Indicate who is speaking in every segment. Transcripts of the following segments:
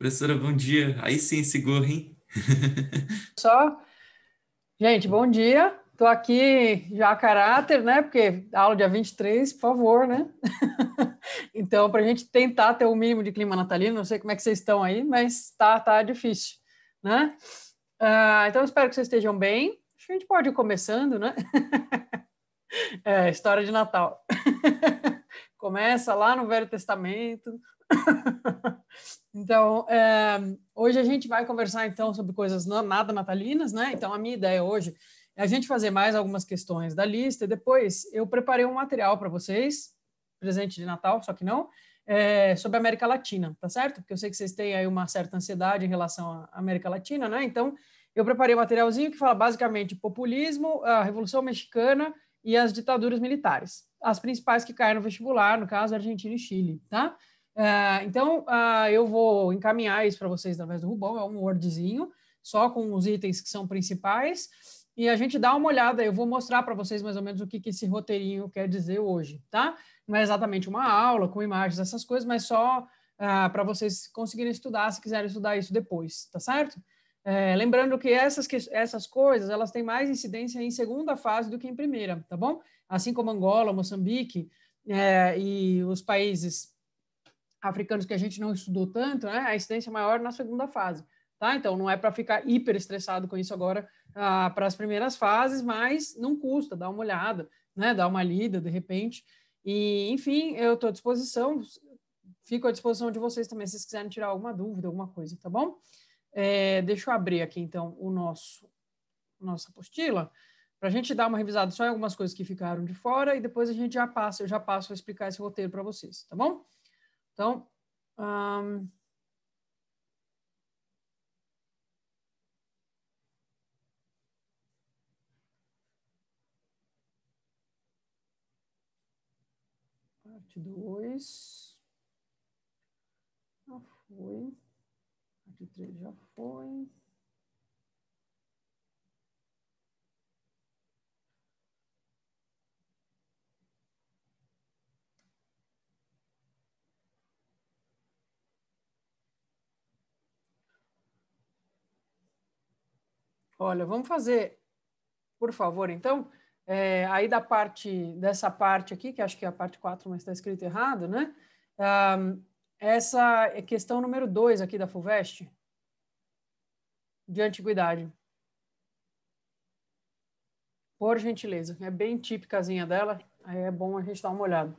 Speaker 1: Professora, bom dia. Aí sim, esse gorro, hein?
Speaker 2: Só, gente, bom dia. Estou aqui já a caráter, né? Porque aula dia 23, por favor, né? Então, para a gente tentar ter o mínimo de clima natalino, não sei como é que vocês estão aí, mas tá difícil, né? Então, espero que vocês estejam bem. Acho que a gente pode ir começando, né? História de Natal. Começa lá no Velho Testamento. Então, hoje a gente vai conversar, então, sobre coisas nada natalinas, né? Então, a minha ideia hoje é a gente fazer mais algumas questões da lista e depois eu preparei um material para vocês, presente de Natal, só que não, sobre a América Latina, tá certo? Porque eu sei que vocês têm aí uma certa ansiedade em relação à América Latina, né? Então, eu preparei um materialzinho que fala basicamente populismo, a Revolução Mexicana e as ditaduras militares. As principais que caem no vestibular, no caso, Argentina e Chile, tá? Então, eu vou encaminhar isso para vocês através do Rubão, é um Wordzinho, só com os itens que são principais, e a gente dá uma olhada, eu vou mostrar para vocês mais ou menos o que esse roteirinho quer dizer hoje, tá? Não é exatamente uma aula com imagens, essas coisas, mas só para vocês conseguirem estudar, se quiserem estudar isso depois, tá certo? Lembrando que essas coisas, elas têm mais incidência em segunda fase do que em primeira, tá bom? Assim como Angola, Moçambique e os países africanos que a gente não estudou tanto, né, a incidência é maior na segunda fase, tá? Então, não é para ficar hiper estressado com isso agora para as primeiras fases, mas não custa, dá uma olhada, né, dá uma lida, de repente. E, enfim, eu estou à disposição, fico à disposição de vocês também, se vocês quiserem tirar alguma dúvida, alguma coisa, tá bom? Deixa eu abrir aqui, então, nossa apostila, para a gente dar uma revisada só em algumas coisas que ficaram de fora e depois eu já passo a explicar esse roteiro para vocês, tá bom? Então, parte 2 já foi, parte 3 já foi. Olha, vamos fazer, por favor, então, aí dessa parte aqui, que acho que é a parte 4, mas está escrito errado, né? Essa é questão número 2 aqui da FUVEST, de antiguidade. Por gentileza, é bem típicazinha dela, aí é bom a gente dar uma olhada.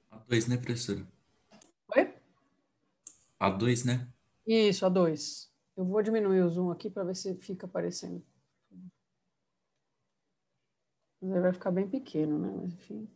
Speaker 1: A2, né, professora?
Speaker 2: Oi?
Speaker 1: A2, né?
Speaker 2: Isso, a 2. Eu vou diminuir o zoom aqui para ver se fica aparecendo. Mas aí vai ficar bem pequeno, né? Mas enfim.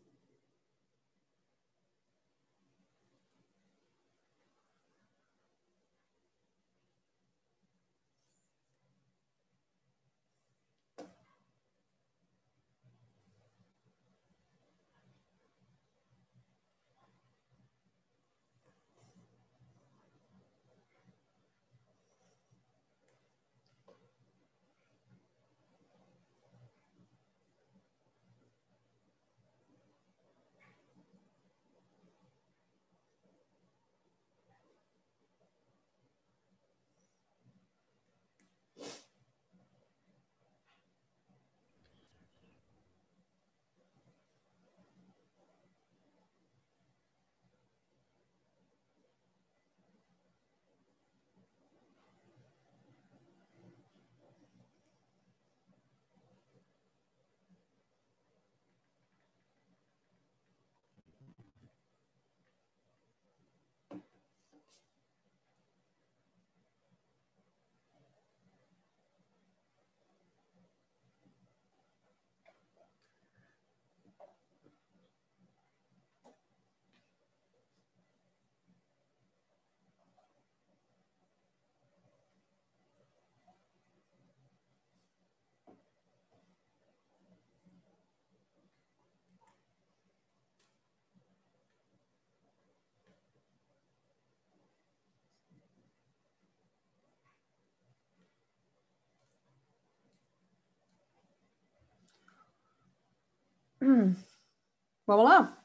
Speaker 2: Vamos lá?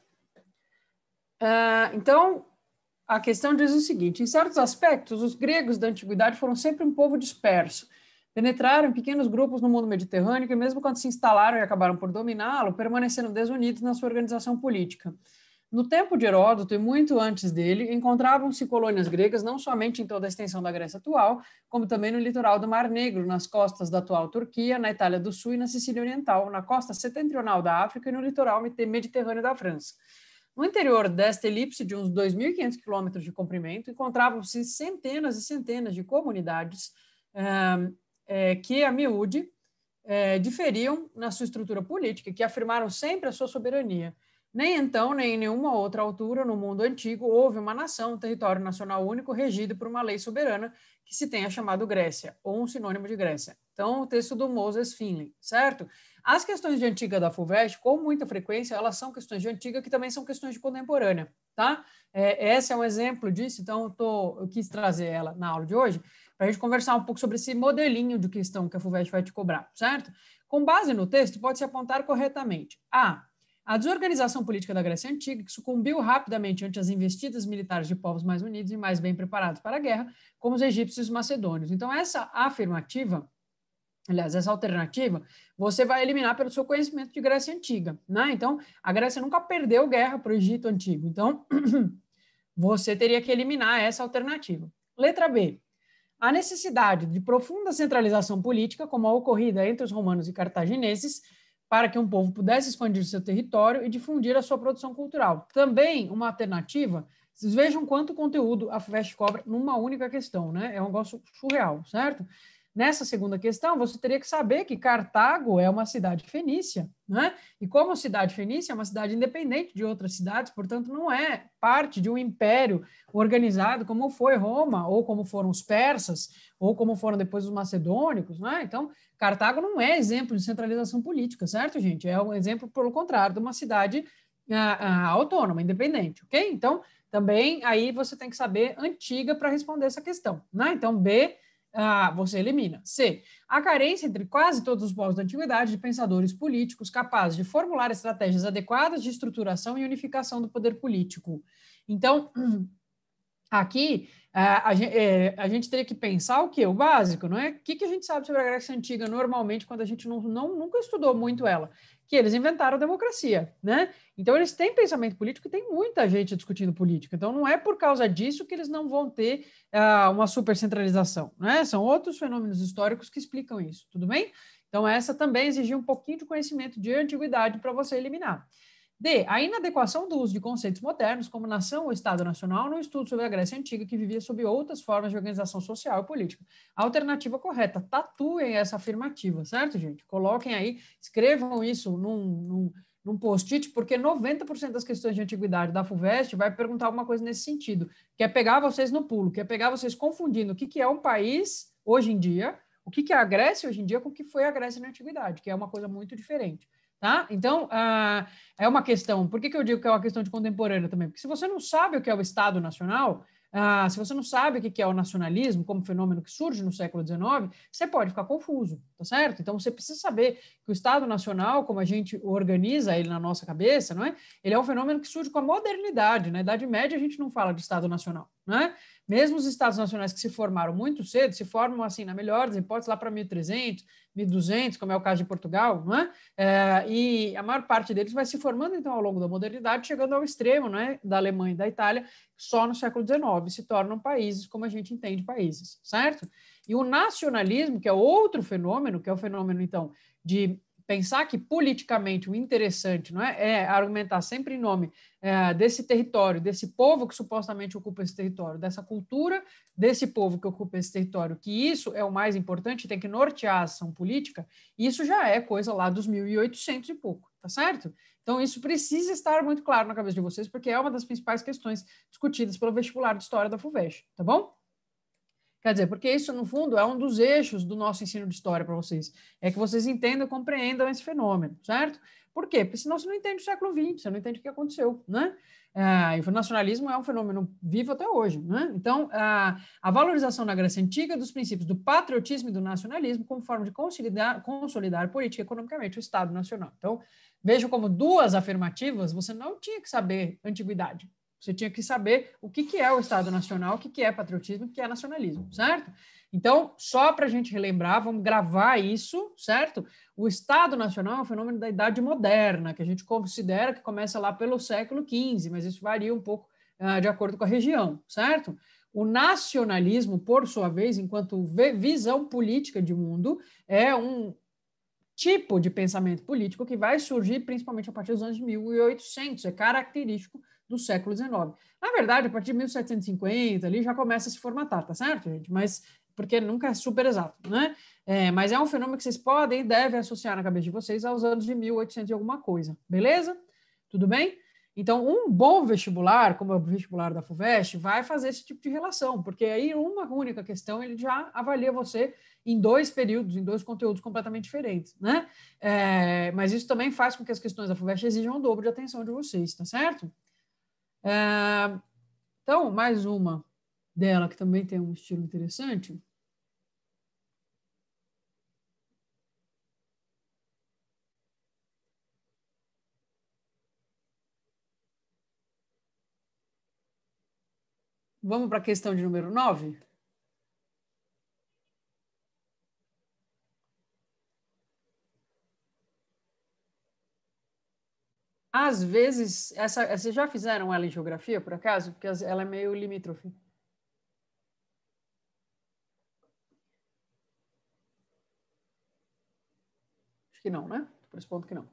Speaker 2: Então, A questão diz o seguinte: em certos aspectos, os gregos da antiguidade foram sempre um povo disperso. Penetraram em pequenos grupos no mundo mediterrâneo e, mesmo quando se instalaram e acabaram por dominá-lo, permaneceram desunidos na sua organização política. No tempo de Heródoto e muito antes dele, encontravam-se colônias gregas não somente em toda a extensão da Grécia atual, como também no litoral do Mar Negro, nas costas da atual Turquia, na Itália do Sul e na Sicília Oriental, na costa setentrional da África e no litoral mediterrâneo da França. No interior desta elipse de uns 2.500 quilômetros de comprimento, encontravam-se centenas e centenas de comunidades que, a miúde, diferiam na sua estrutura política, que afirmaram sempre a sua soberania. Nem então, nem em nenhuma outra altura no mundo antigo houve uma nação, um território nacional único, regido por uma lei soberana que se tenha chamado Grécia, ou um sinônimo de Grécia. Então, o texto do Moses Finley, certo? As questões de antiga da FUVEST, com muita frequência, elas são questões de antiga que também são questões de contemporânea, tá? Esse é um exemplo disso, então eu quis trazer ela na aula de hoje, para a gente conversar um pouco sobre esse modelinho de questão que a FUVEST vai te cobrar, certo? Com base no texto, pode-se apontar corretamente: a desorganização política da Grécia Antiga, que sucumbiu rapidamente ante as investidas militares de povos mais unidos e mais bem preparados para a guerra, como os egípcios e os macedônios. Então, essa afirmativa, aliás, essa alternativa, você vai eliminar pelo seu conhecimento de Grécia Antiga, né? Então, a Grécia nunca perdeu guerra para o Egito Antigo. Então, você teria que eliminar essa alternativa. Letra B. A necessidade de profunda centralização política, como a ocorrida entre os romanos e cartagineses, para que um povo pudesse expandir seu território e difundir a sua produção cultural. Também uma alternativa, vocês vejam quanto conteúdo a FUVEST cobra numa única questão, né? É um negócio surreal, certo? Nessa segunda questão, você teria que saber que Cartago é uma cidade fenícia, né? E como cidade fenícia é uma cidade independente de outras cidades, portanto, não é parte de um império organizado como foi Roma, ou como foram os persas, ou como foram depois os macedônicos, né? Então, Cartago não é exemplo de centralização política, certo, gente? É um exemplo, pelo contrário, de uma cidade autônoma, independente, ok? Então, também aí você tem que saber antiga para responder essa questão, né? Então, B, você elimina. C, a carência entre quase todos os povos da antiguidade de pensadores políticos capazes de formular estratégias adequadas de estruturação e unificação do poder político. Então, aqui, a gente teria que pensar o quê? O básico, não é? O que a gente sabe sobre a Grécia Antiga normalmente quando a gente nunca estudou muito ela? Que eles inventaram a democracia, né? Então, eles têm pensamento político e tem muita gente discutindo política. Então, não é por causa disso que eles não vão ter uma supercentralização, né? São outros fenômenos históricos que explicam isso, tudo bem? Então, essa também exigia um pouquinho de conhecimento de antiguidade para você eliminar. D, a inadequação do uso de conceitos modernos, como nação ou Estado nacional, no estudo sobre a Grécia Antiga, que vivia sob outras formas de organização social e política. A alternativa correta, tatuem essa afirmativa, certo, gente? Coloquem aí, escrevam isso num post-it, porque 90% das questões de antiguidade da FUVEST vai perguntar alguma coisa nesse sentido, que é pegar vocês no pulo, que é pegar vocês confundindo o que é um país hoje em dia, o que é a Grécia hoje em dia com o que foi a Grécia na antiguidade, que é uma coisa muito diferente. Tá? Então, é uma questão. Por que eu digo que é uma questão de contemporânea também? Porque se você não sabe o que é o Estado Nacional, se você não sabe o que é o nacionalismo como fenômeno que surge no século XIX, você pode ficar confuso, tá certo? Então, você precisa saber que o Estado Nacional, como a gente organiza ele na nossa cabeça, não é? Ele é um fenômeno que surge com a modernidade. Na Idade Média, a gente não fala de Estado Nacional, não é? Mesmo os Estados Nacionais que se formaram muito cedo, se formam, assim, na melhor das hipóteses, lá para 1300, 1200, como é o caso de Portugal, não é? E a maior parte deles vai se formando, então, ao longo da modernidade, chegando ao extremo, não é? Da Alemanha e da Itália, só no século XIX se tornam países como a gente entende países, certo? E o nacionalismo, que é outro fenômeno, que é o fenômeno, então, de pensar que politicamente o interessante, não é argumentar sempre em nome desse território, desse povo que supostamente ocupa esse território, dessa cultura desse povo que ocupa esse território, que isso é o mais importante, tem que nortear a ação política, isso já é coisa lá dos 1800 e pouco, tá certo? Então, isso precisa estar muito claro na cabeça de vocês, porque é uma das principais questões discutidas pelo vestibular de História da FUVEST, tá bom? Quer dizer, porque isso, no fundo, é um dos eixos do nosso ensino de história para vocês. É que vocês entendam e compreendam esse fenômeno, certo? Por quê? Porque senão você não entende o século XX, você não entende o que aconteceu, né? E o nacionalismo é um fenômeno vivo até hoje, né? Então, a valorização na Grécia Antiga dos princípios do patriotismo e do nacionalismo como forma de consolidar política e economicamente o Estado Nacional. Então, vejam como duas afirmativas, você não tinha que saber antiguidade, Você tinha que saber o que é o Estado Nacional, o que é patriotismo, o que é nacionalismo, certo? Então, só para a gente relembrar, vamos gravar isso, certo? O Estado Nacional é um fenômeno da Idade Moderna, que a gente considera que começa lá pelo século XV, mas isso varia um pouco de acordo com a região, certo? O nacionalismo, por sua vez, enquanto visão política de mundo, é um tipo de pensamento político que vai surgir principalmente a partir dos anos 1800, é característico do século XIX. Na verdade, a partir de 1750, ali já começa a se formatar, tá certo, gente? Mas porque nunca é super exato, né? Mas é um fenômeno que vocês podem e devem associar na cabeça de vocês aos anos de 1800 e alguma coisa, beleza? Tudo bem? Então, um bom vestibular, como é o vestibular da FUVEST, vai fazer esse tipo de relação, porque aí uma única questão ele já avalia você em 2 períodos, em 2 conteúdos completamente diferentes, né? Mas isso também faz com que as questões da FUVEST exijam o dobro de atenção de vocês, tá certo? Então, mais uma dela que também tem um estilo interessante. Vamos para a questão de número 9? Às vezes, vocês já fizeram ela em geografia, por acaso? Porque ela é meio limítrofe. Acho que não, né? Por esse ponto que não.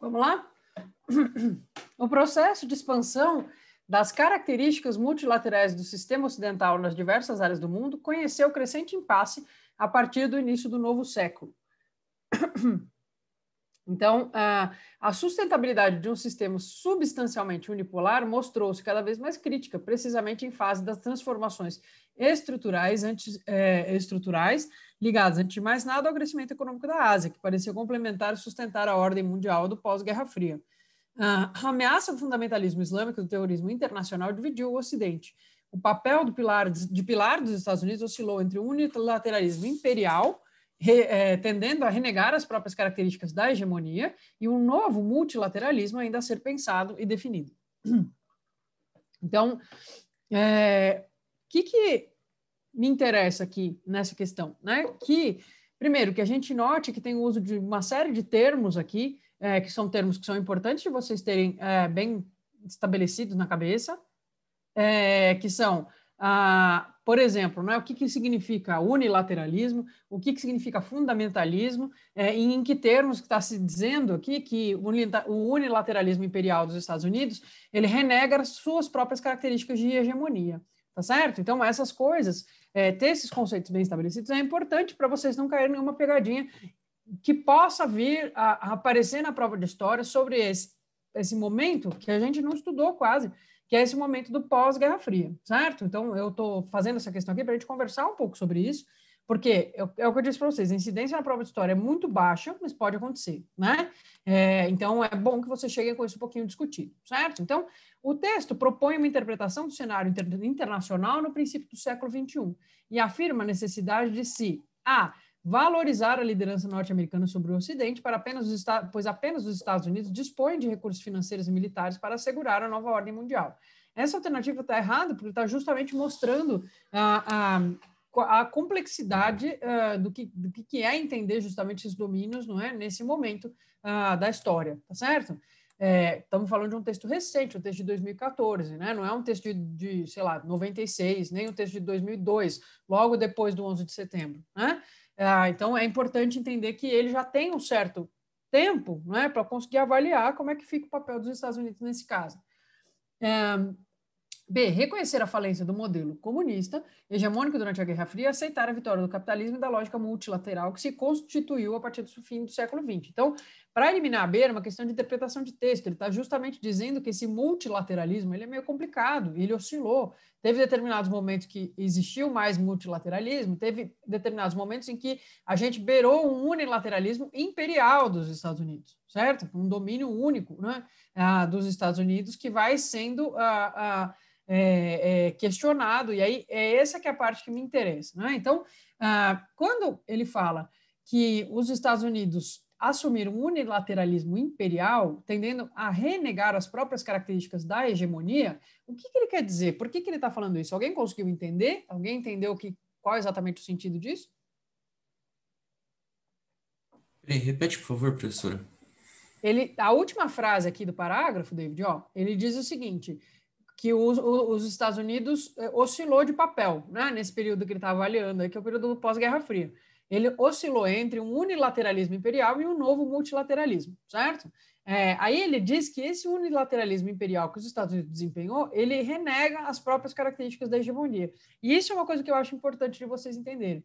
Speaker 2: Vamos lá? O processo de expansão das características multilaterais do sistema ocidental nas diversas áreas do mundo conheceu crescente impasse a partir do início do novo século. Então, a sustentabilidade de um sistema substancialmente unipolar mostrou-se cada vez mais crítica, precisamente em fase das transformações estruturais, ligadas, antes de mais nada, ao crescimento econômico da Ásia, que parecia complementar e sustentar a ordem mundial do pós-Guerra Fria. A ameaça do fundamentalismo islâmico e do terrorismo internacional dividiu o Ocidente. O papel de pilar dos Estados Unidos oscilou entre um unilateralismo imperial, tendendo a renegar as próprias características da hegemonia, e um novo multilateralismo ainda a ser pensado e definido. Então, me interessa aqui nessa questão? Né? Que, primeiro, que a gente note que tem o uso de uma série de termos aqui, que são termos que são importantes de vocês terem bem estabelecidos na cabeça, que são, por exemplo, né, o que significa unilateralismo, o que significa fundamentalismo, e em que termos que está se dizendo aqui que o unilateralismo imperial dos Estados Unidos ele renega as suas próprias características de hegemonia, tá certo? Então, essas coisas, ter esses conceitos bem estabelecidos é importante para vocês não caírem em nenhuma pegadinha que possa vir a aparecer na prova de história sobre esse momento que a gente não estudou quase, que é esse momento do pós-Guerra Fria, certo? Então, eu estou fazendo essa questão aqui para a gente conversar um pouco sobre isso, porque é o que eu disse para vocês, a incidência na prova de história é muito baixa, mas pode acontecer, né? Então, é bom que vocês cheguem com isso um pouquinho discutido, certo? Então, o texto propõe uma interpretação do cenário internacional no princípio do século XXI e afirma a necessidade de se valorizar a liderança norte-americana sobre o Ocidente, pois apenas os Estados Unidos dispõem de recursos financeiros e militares para assegurar a nova ordem mundial. Essa alternativa está errada porque está justamente mostrando a complexidade do que é entender justamente esses domínios, não é, nesse momento da história, tá certo? Estamos falando de um texto recente, um texto de 2014, né? Não é um texto de, sei lá, 96, nem um texto de 2002, logo depois do 11 de setembro, né? Então, é importante entender que ele já tem um certo tempo, né, para conseguir avaliar como é que fica o papel dos Estados Unidos nesse caso. B. Reconhecer a falência do modelo comunista hegemônico durante a Guerra Fria e aceitar a vitória do capitalismo e da lógica multilateral que se constituiu a partir do fim do século XX. Então, para eliminar a B, é uma questão de interpretação de texto. Ele está justamente dizendo que esse multilateralismo ele é meio complicado, ele oscilou. Teve determinados momentos que existiu mais multilateralismo, teve determinados momentos em que a gente beirou um unilateralismo imperial dos Estados Unidos, certo? Um domínio único, né, dos Estados Unidos que vai sendo questionado, e aí essa que é a parte que me interessa, né? Então, quando ele fala que os Estados Unidos assumiram um unilateralismo imperial, tendendo a renegar as próprias características da hegemonia, o que ele quer dizer? Por que ele está falando isso? Alguém conseguiu entender? Alguém entendeu qual é exatamente o sentido disso?
Speaker 1: Repete, por favor, professora.
Speaker 2: A última frase aqui do parágrafo, David, ele diz o seguinte, que os Estados Unidos oscilou de papel, né, nesse período que ele está avaliando, que é o período do pós-Guerra Fria. Ele oscilou entre um unilateralismo imperial e um novo multilateralismo, certo? Aí ele diz que esse unilateralismo imperial que os Estados Unidos desempenhou, ele renega as próprias características da hegemonia. E isso é uma coisa que eu acho importante de vocês entenderem.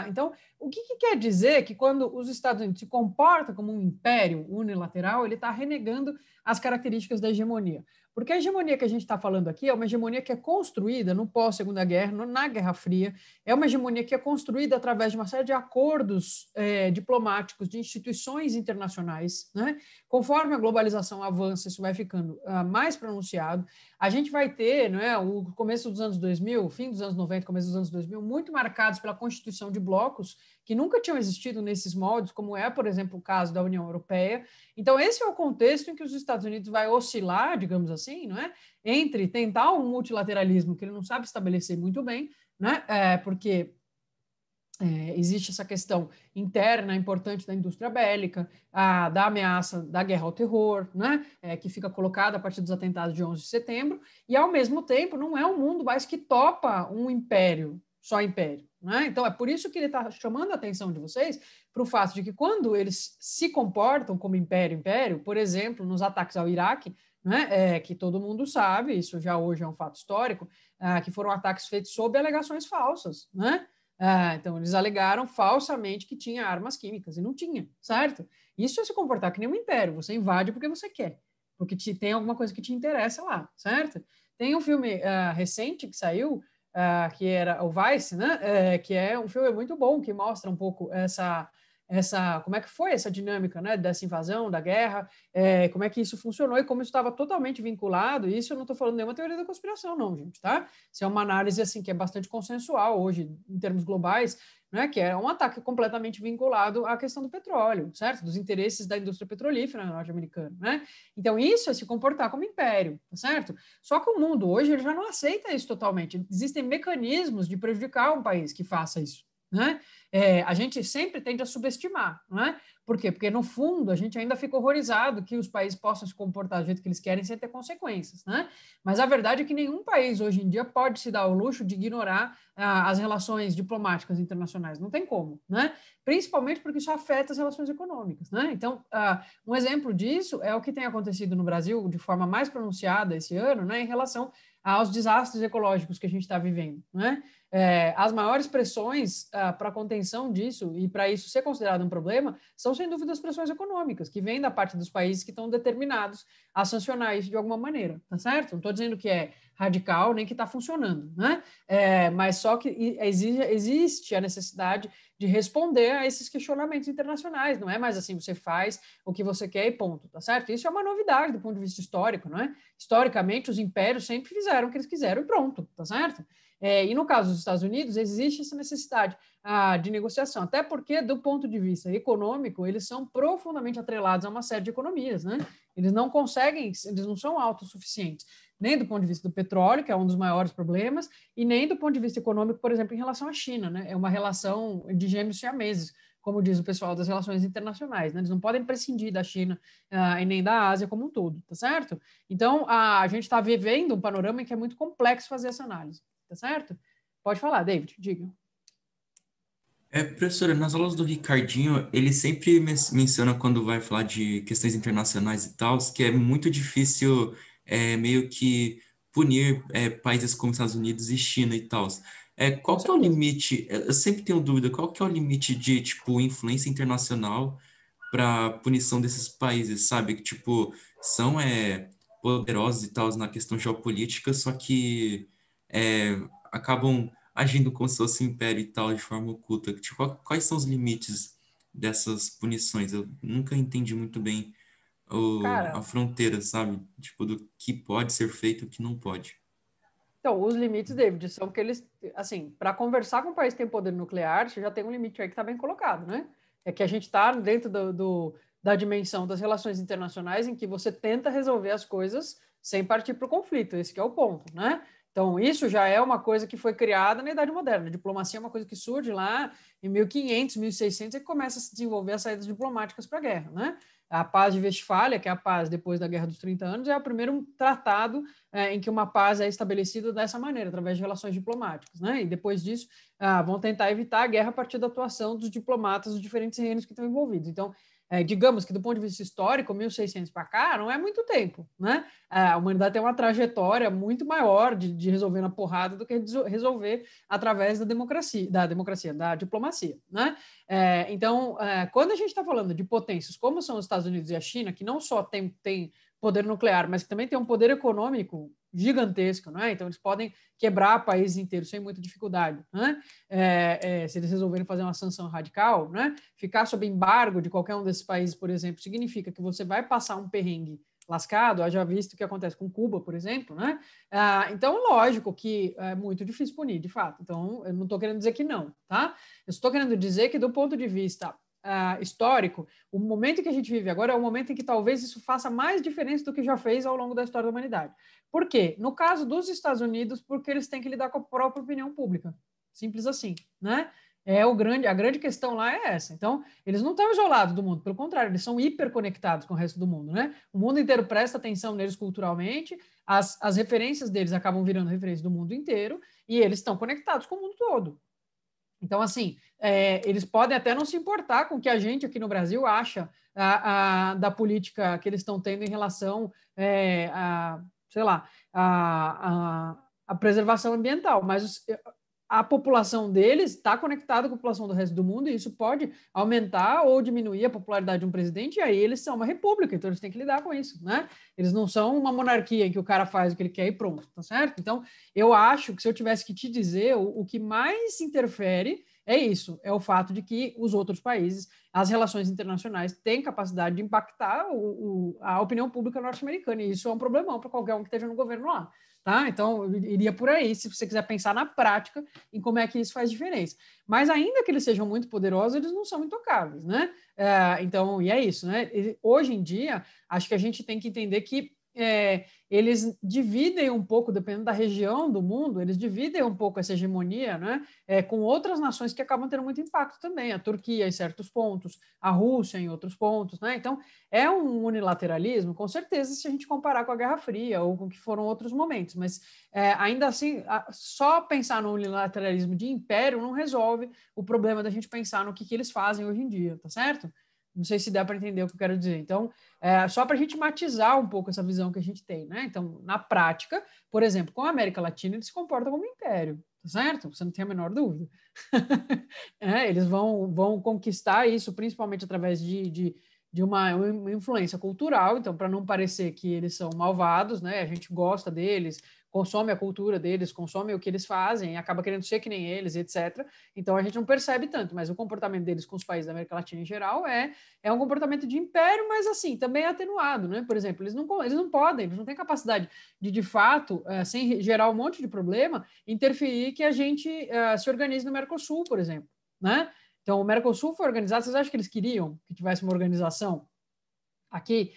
Speaker 2: Então, o que quer dizer que quando os Estados Unidos se comportam como um império unilateral, ele está renegando as características da hegemonia? Porque a hegemonia que a gente está falando aqui é uma hegemonia que é construída no pós-Segunda Guerra, na Guerra Fria, é uma hegemonia que é construída através de uma série de acordos diplomáticos, de instituições internacionais, né? Conforme a globalização avança, isso vai ficando mais pronunciado. A gente vai ter, não é, o começo dos anos 2000, fim dos anos 90, começo dos anos 2000, muito marcados pela constituição de blocos que nunca tinham existido nesses moldes, como é, por exemplo, o caso da União Europeia. Então, esse é o contexto em que os Estados Unidos vai oscilar, digamos assim, não é, entre tentar um multilateralismo que ele não sabe estabelecer muito bem, né, porque existe essa questão interna importante da indústria bélica, da ameaça da guerra ao terror, né, que fica colocada a partir dos atentados de 11 de setembro, e, ao mesmo tempo, não é um mundo mais que topa um império, só império. Né? Então, é por isso que ele está chamando a atenção de vocês para o fato de que, quando eles se comportam como império, por exemplo, nos ataques ao Iraque, né, que todo mundo sabe, isso já hoje é um fato histórico, que foram ataques feitos sob alegações falsas, né? Então, eles alegaram falsamente que tinha armas químicas, e não tinha, certo? Isso é se comportar que nem um império, você invade porque você quer, porque tem alguma coisa que te interessa lá, certo? Tem um filme recente que saiu, que era o Vice, né? Que é um filme muito bom, que mostra um pouco como é que foi essa dinâmica, né, dessa invasão, da guerra, como é que isso funcionou e como isso estava totalmente vinculado. E isso eu não estou falando nenhuma teoria da conspiração, não, gente, tá? Isso é uma análise assim que é bastante consensual hoje em termos globais, né, que é um ataque completamente vinculado à questão do petróleo, certo? Dos interesses da indústria petrolífera norte-americana, né? Então, isso é se comportar como império, tá certo? Só que o mundo hoje ele já não aceita isso totalmente. Existem mecanismos de prejudicar um país que faça isso, né? A gente sempre tende a subestimar, né? Por quê? Porque, no fundo, a gente ainda fica horrorizado que os países possam se comportar do jeito que eles querem sem ter consequências, né? Mas a verdade é que nenhum país, hoje em dia, pode se dar ao luxo de ignorar as relações diplomáticas internacionais. Não tem como, né? Principalmente porque isso afeta as relações econômicas, né? Então, um exemplo disso é o que tem acontecido no Brasil de forma mais pronunciada esse ano, né? Em relação aos desastres ecológicos que a gente está vivendo, né? As maiores pressões para a contenção disso e para isso ser considerado um problema são, sem dúvida, as pressões econômicas, que vêm da parte dos países que estão determinados a sancionar isso de alguma maneira, tá certo? Não estou dizendo que é radical nem que está funcionando, né? Mas só que existe a necessidade de responder a esses questionamentos internacionais, não é mais assim, você faz o que você quer e ponto, tá certo? Isso é uma novidade do ponto de vista histórico, não é? Historicamente, os impérios sempre fizeram o que eles quiseram e pronto, tá certo? E no caso dos Estados Unidos, existe essa necessidade de negociação, até porque, do ponto de vista econômico, eles são profundamente atrelados a uma série de economias, né? Eles não conseguem, eles não são autossuficientes, nem do ponto de vista do petróleo, que é um dos maiores problemas, e nem do ponto de vista econômico, por exemplo, em relação à China, né? É uma relação de gêmeos siameses, como diz o pessoal das relações internacionais, né? Eles não podem prescindir da China e nem da Ásia como um todo, tá certo? Então, a gente está vivendo um panorama em que é muito complexo fazer essa análise. Tá certo? Pode falar, David, diga.
Speaker 1: Professora, nas aulas do Ricardinho, ele sempre menciona quando vai falar de questões internacionais e tal, que é muito difícil meio que punir países como Estados Unidos e China e tal.
Speaker 2: Com
Speaker 1: Qual que é o
Speaker 2: certeza.
Speaker 1: limite? Eu sempre tenho dúvida, qual que é o limite de, tipo, influência internacional para punição desses países, sabe? Que, tipo, são poderosos e tal na questão geopolítica, só que acabam agindo como se fosse um império e tal, de forma oculta. Tipo, quais são os limites dessas punições? Eu nunca entendi muito bem a
Speaker 2: Cara,
Speaker 1: fronteira, sabe? Tipo, do que pode ser feito e o que não pode.
Speaker 2: então, os limites, David, são que eles, assim, para conversar com um país que tem poder nuclear, você já tem um limite aí que está bem colocado, né? É que a gente está dentro da dimensão das relações internacionais em que você tenta resolver as coisas sem partir para o conflito, esse que é o ponto, né? Então, isso já é uma coisa que foi criada na Idade Moderna. A diplomacia é uma coisa que surge lá em 1500, 1600 e começa a se desenvolver as saídas diplomáticas para a guerra, né? A paz de Westfália, que é a paz depois da Guerra dos 30 anos, é o primeiro tratado em que uma paz é estabelecida dessa maneira, através de relações diplomáticas, né? E depois disso, vão tentar evitar a guerra a partir da atuação dos diplomatas dos diferentes reinos que estão envolvidos. Então, digamos que do ponto de vista histórico, 1600 para cá não é muito tempo, né? A humanidade tem uma trajetória muito maior de resolver na porrada do que resolver através da diplomacia, né? Então, quando a gente está falando de potências como são os Estados Unidos e a China, que não só tem poder nuclear, mas que também tem um poder econômico gigantesco, né? Então eles podem quebrar países inteiros sem muita dificuldade, né? Se eles resolverem fazer uma sanção radical, né? Ficar sob embargo de qualquer um desses países, por exemplo, significa que você vai passar um perrengue lascado, haja visto o que acontece com Cuba, por exemplo, né? Então, lógico que é muito difícil punir, de fato. Então, eu não estou querendo dizer que não, tá? Eu estou querendo dizer que, do ponto de vista histórico, o momento que a gente vive agora é um momento em que talvez isso faça mais diferença do que já fez ao longo da história da humanidade. Por quê? No caso dos Estados Unidos, porque eles têm que lidar com a própria opinião pública. Simples assim, né? A grande questão lá é essa. Então, eles não estão isolados do mundo, pelo contrário, eles são hiperconectados com o resto do mundo, né? O mundo inteiro presta atenção neles culturalmente, as referências deles acabam virando referências do mundo inteiro, e eles estão conectados com o mundo todo. Então, assim, eles podem até não se importar com o que a gente aqui no Brasil acha da política que eles estão tendo em relação sei lá, a preservação ambiental, mas a população deles está conectada com a população do resto do mundo e isso pode aumentar ou diminuir a popularidade de um presidente, e aí eles são uma república, então eles têm que lidar com isso, né? Eles não são uma monarquia em que o cara faz o que ele quer e pronto, tá certo? Então, eu acho que se eu tivesse que te dizer, o que mais interfere é isso, é o fato de que os outros países, as relações internacionais, têm capacidade de impactar a opinião pública norte-americana, e isso é um problemão para qualquer um que esteja no governo lá. Tá? Então, eu iria por aí, se você quiser pensar na prática em como é que isso faz diferença. Mas ainda que eles sejam muito poderosos, eles não são intocáveis, né? Então, e é isso, né? Hoje em dia, acho que a gente tem que entender que eles dividem um pouco, dependendo da região do mundo, eles dividem um pouco essa hegemonia, né, com outras nações que acabam tendo muito impacto também, a Turquia em certos pontos, a Rússia em outros pontos, né? Então, é um unilateralismo, com certeza, se a gente comparar com a Guerra Fria ou com o que foram outros momentos, mas ainda assim, só pensar no unilateralismo de império não resolve o problema da gente pensar no que eles fazem hoje em dia, tá certo? Não sei se dá para entender o que eu quero dizer. Então, só para a gente matizar um pouco essa visão que a gente tem, né? Então, na prática, por exemplo, com a América Latina, eles se comportam como império, tá certo? Você não tem a menor dúvida. Eles vão conquistar isso, principalmente através de uma influência cultural, então, para não parecer que eles são malvados, né? A gente gosta deles, consome a cultura deles, consome o que eles fazem, acaba querendo ser que nem eles, etc. Então a gente não percebe tanto, mas o comportamento deles com os países da América Latina em geral é um comportamento de império, mas assim, também é atenuado, né? Por exemplo, eles não podem, eles não têm capacidade de fato, sem gerar um monte de problema, interferir que a gente se organize no Mercosul, por exemplo, né? Então, o Mercosul foi organizado, vocês acham que eles queriam que tivesse uma organização aqui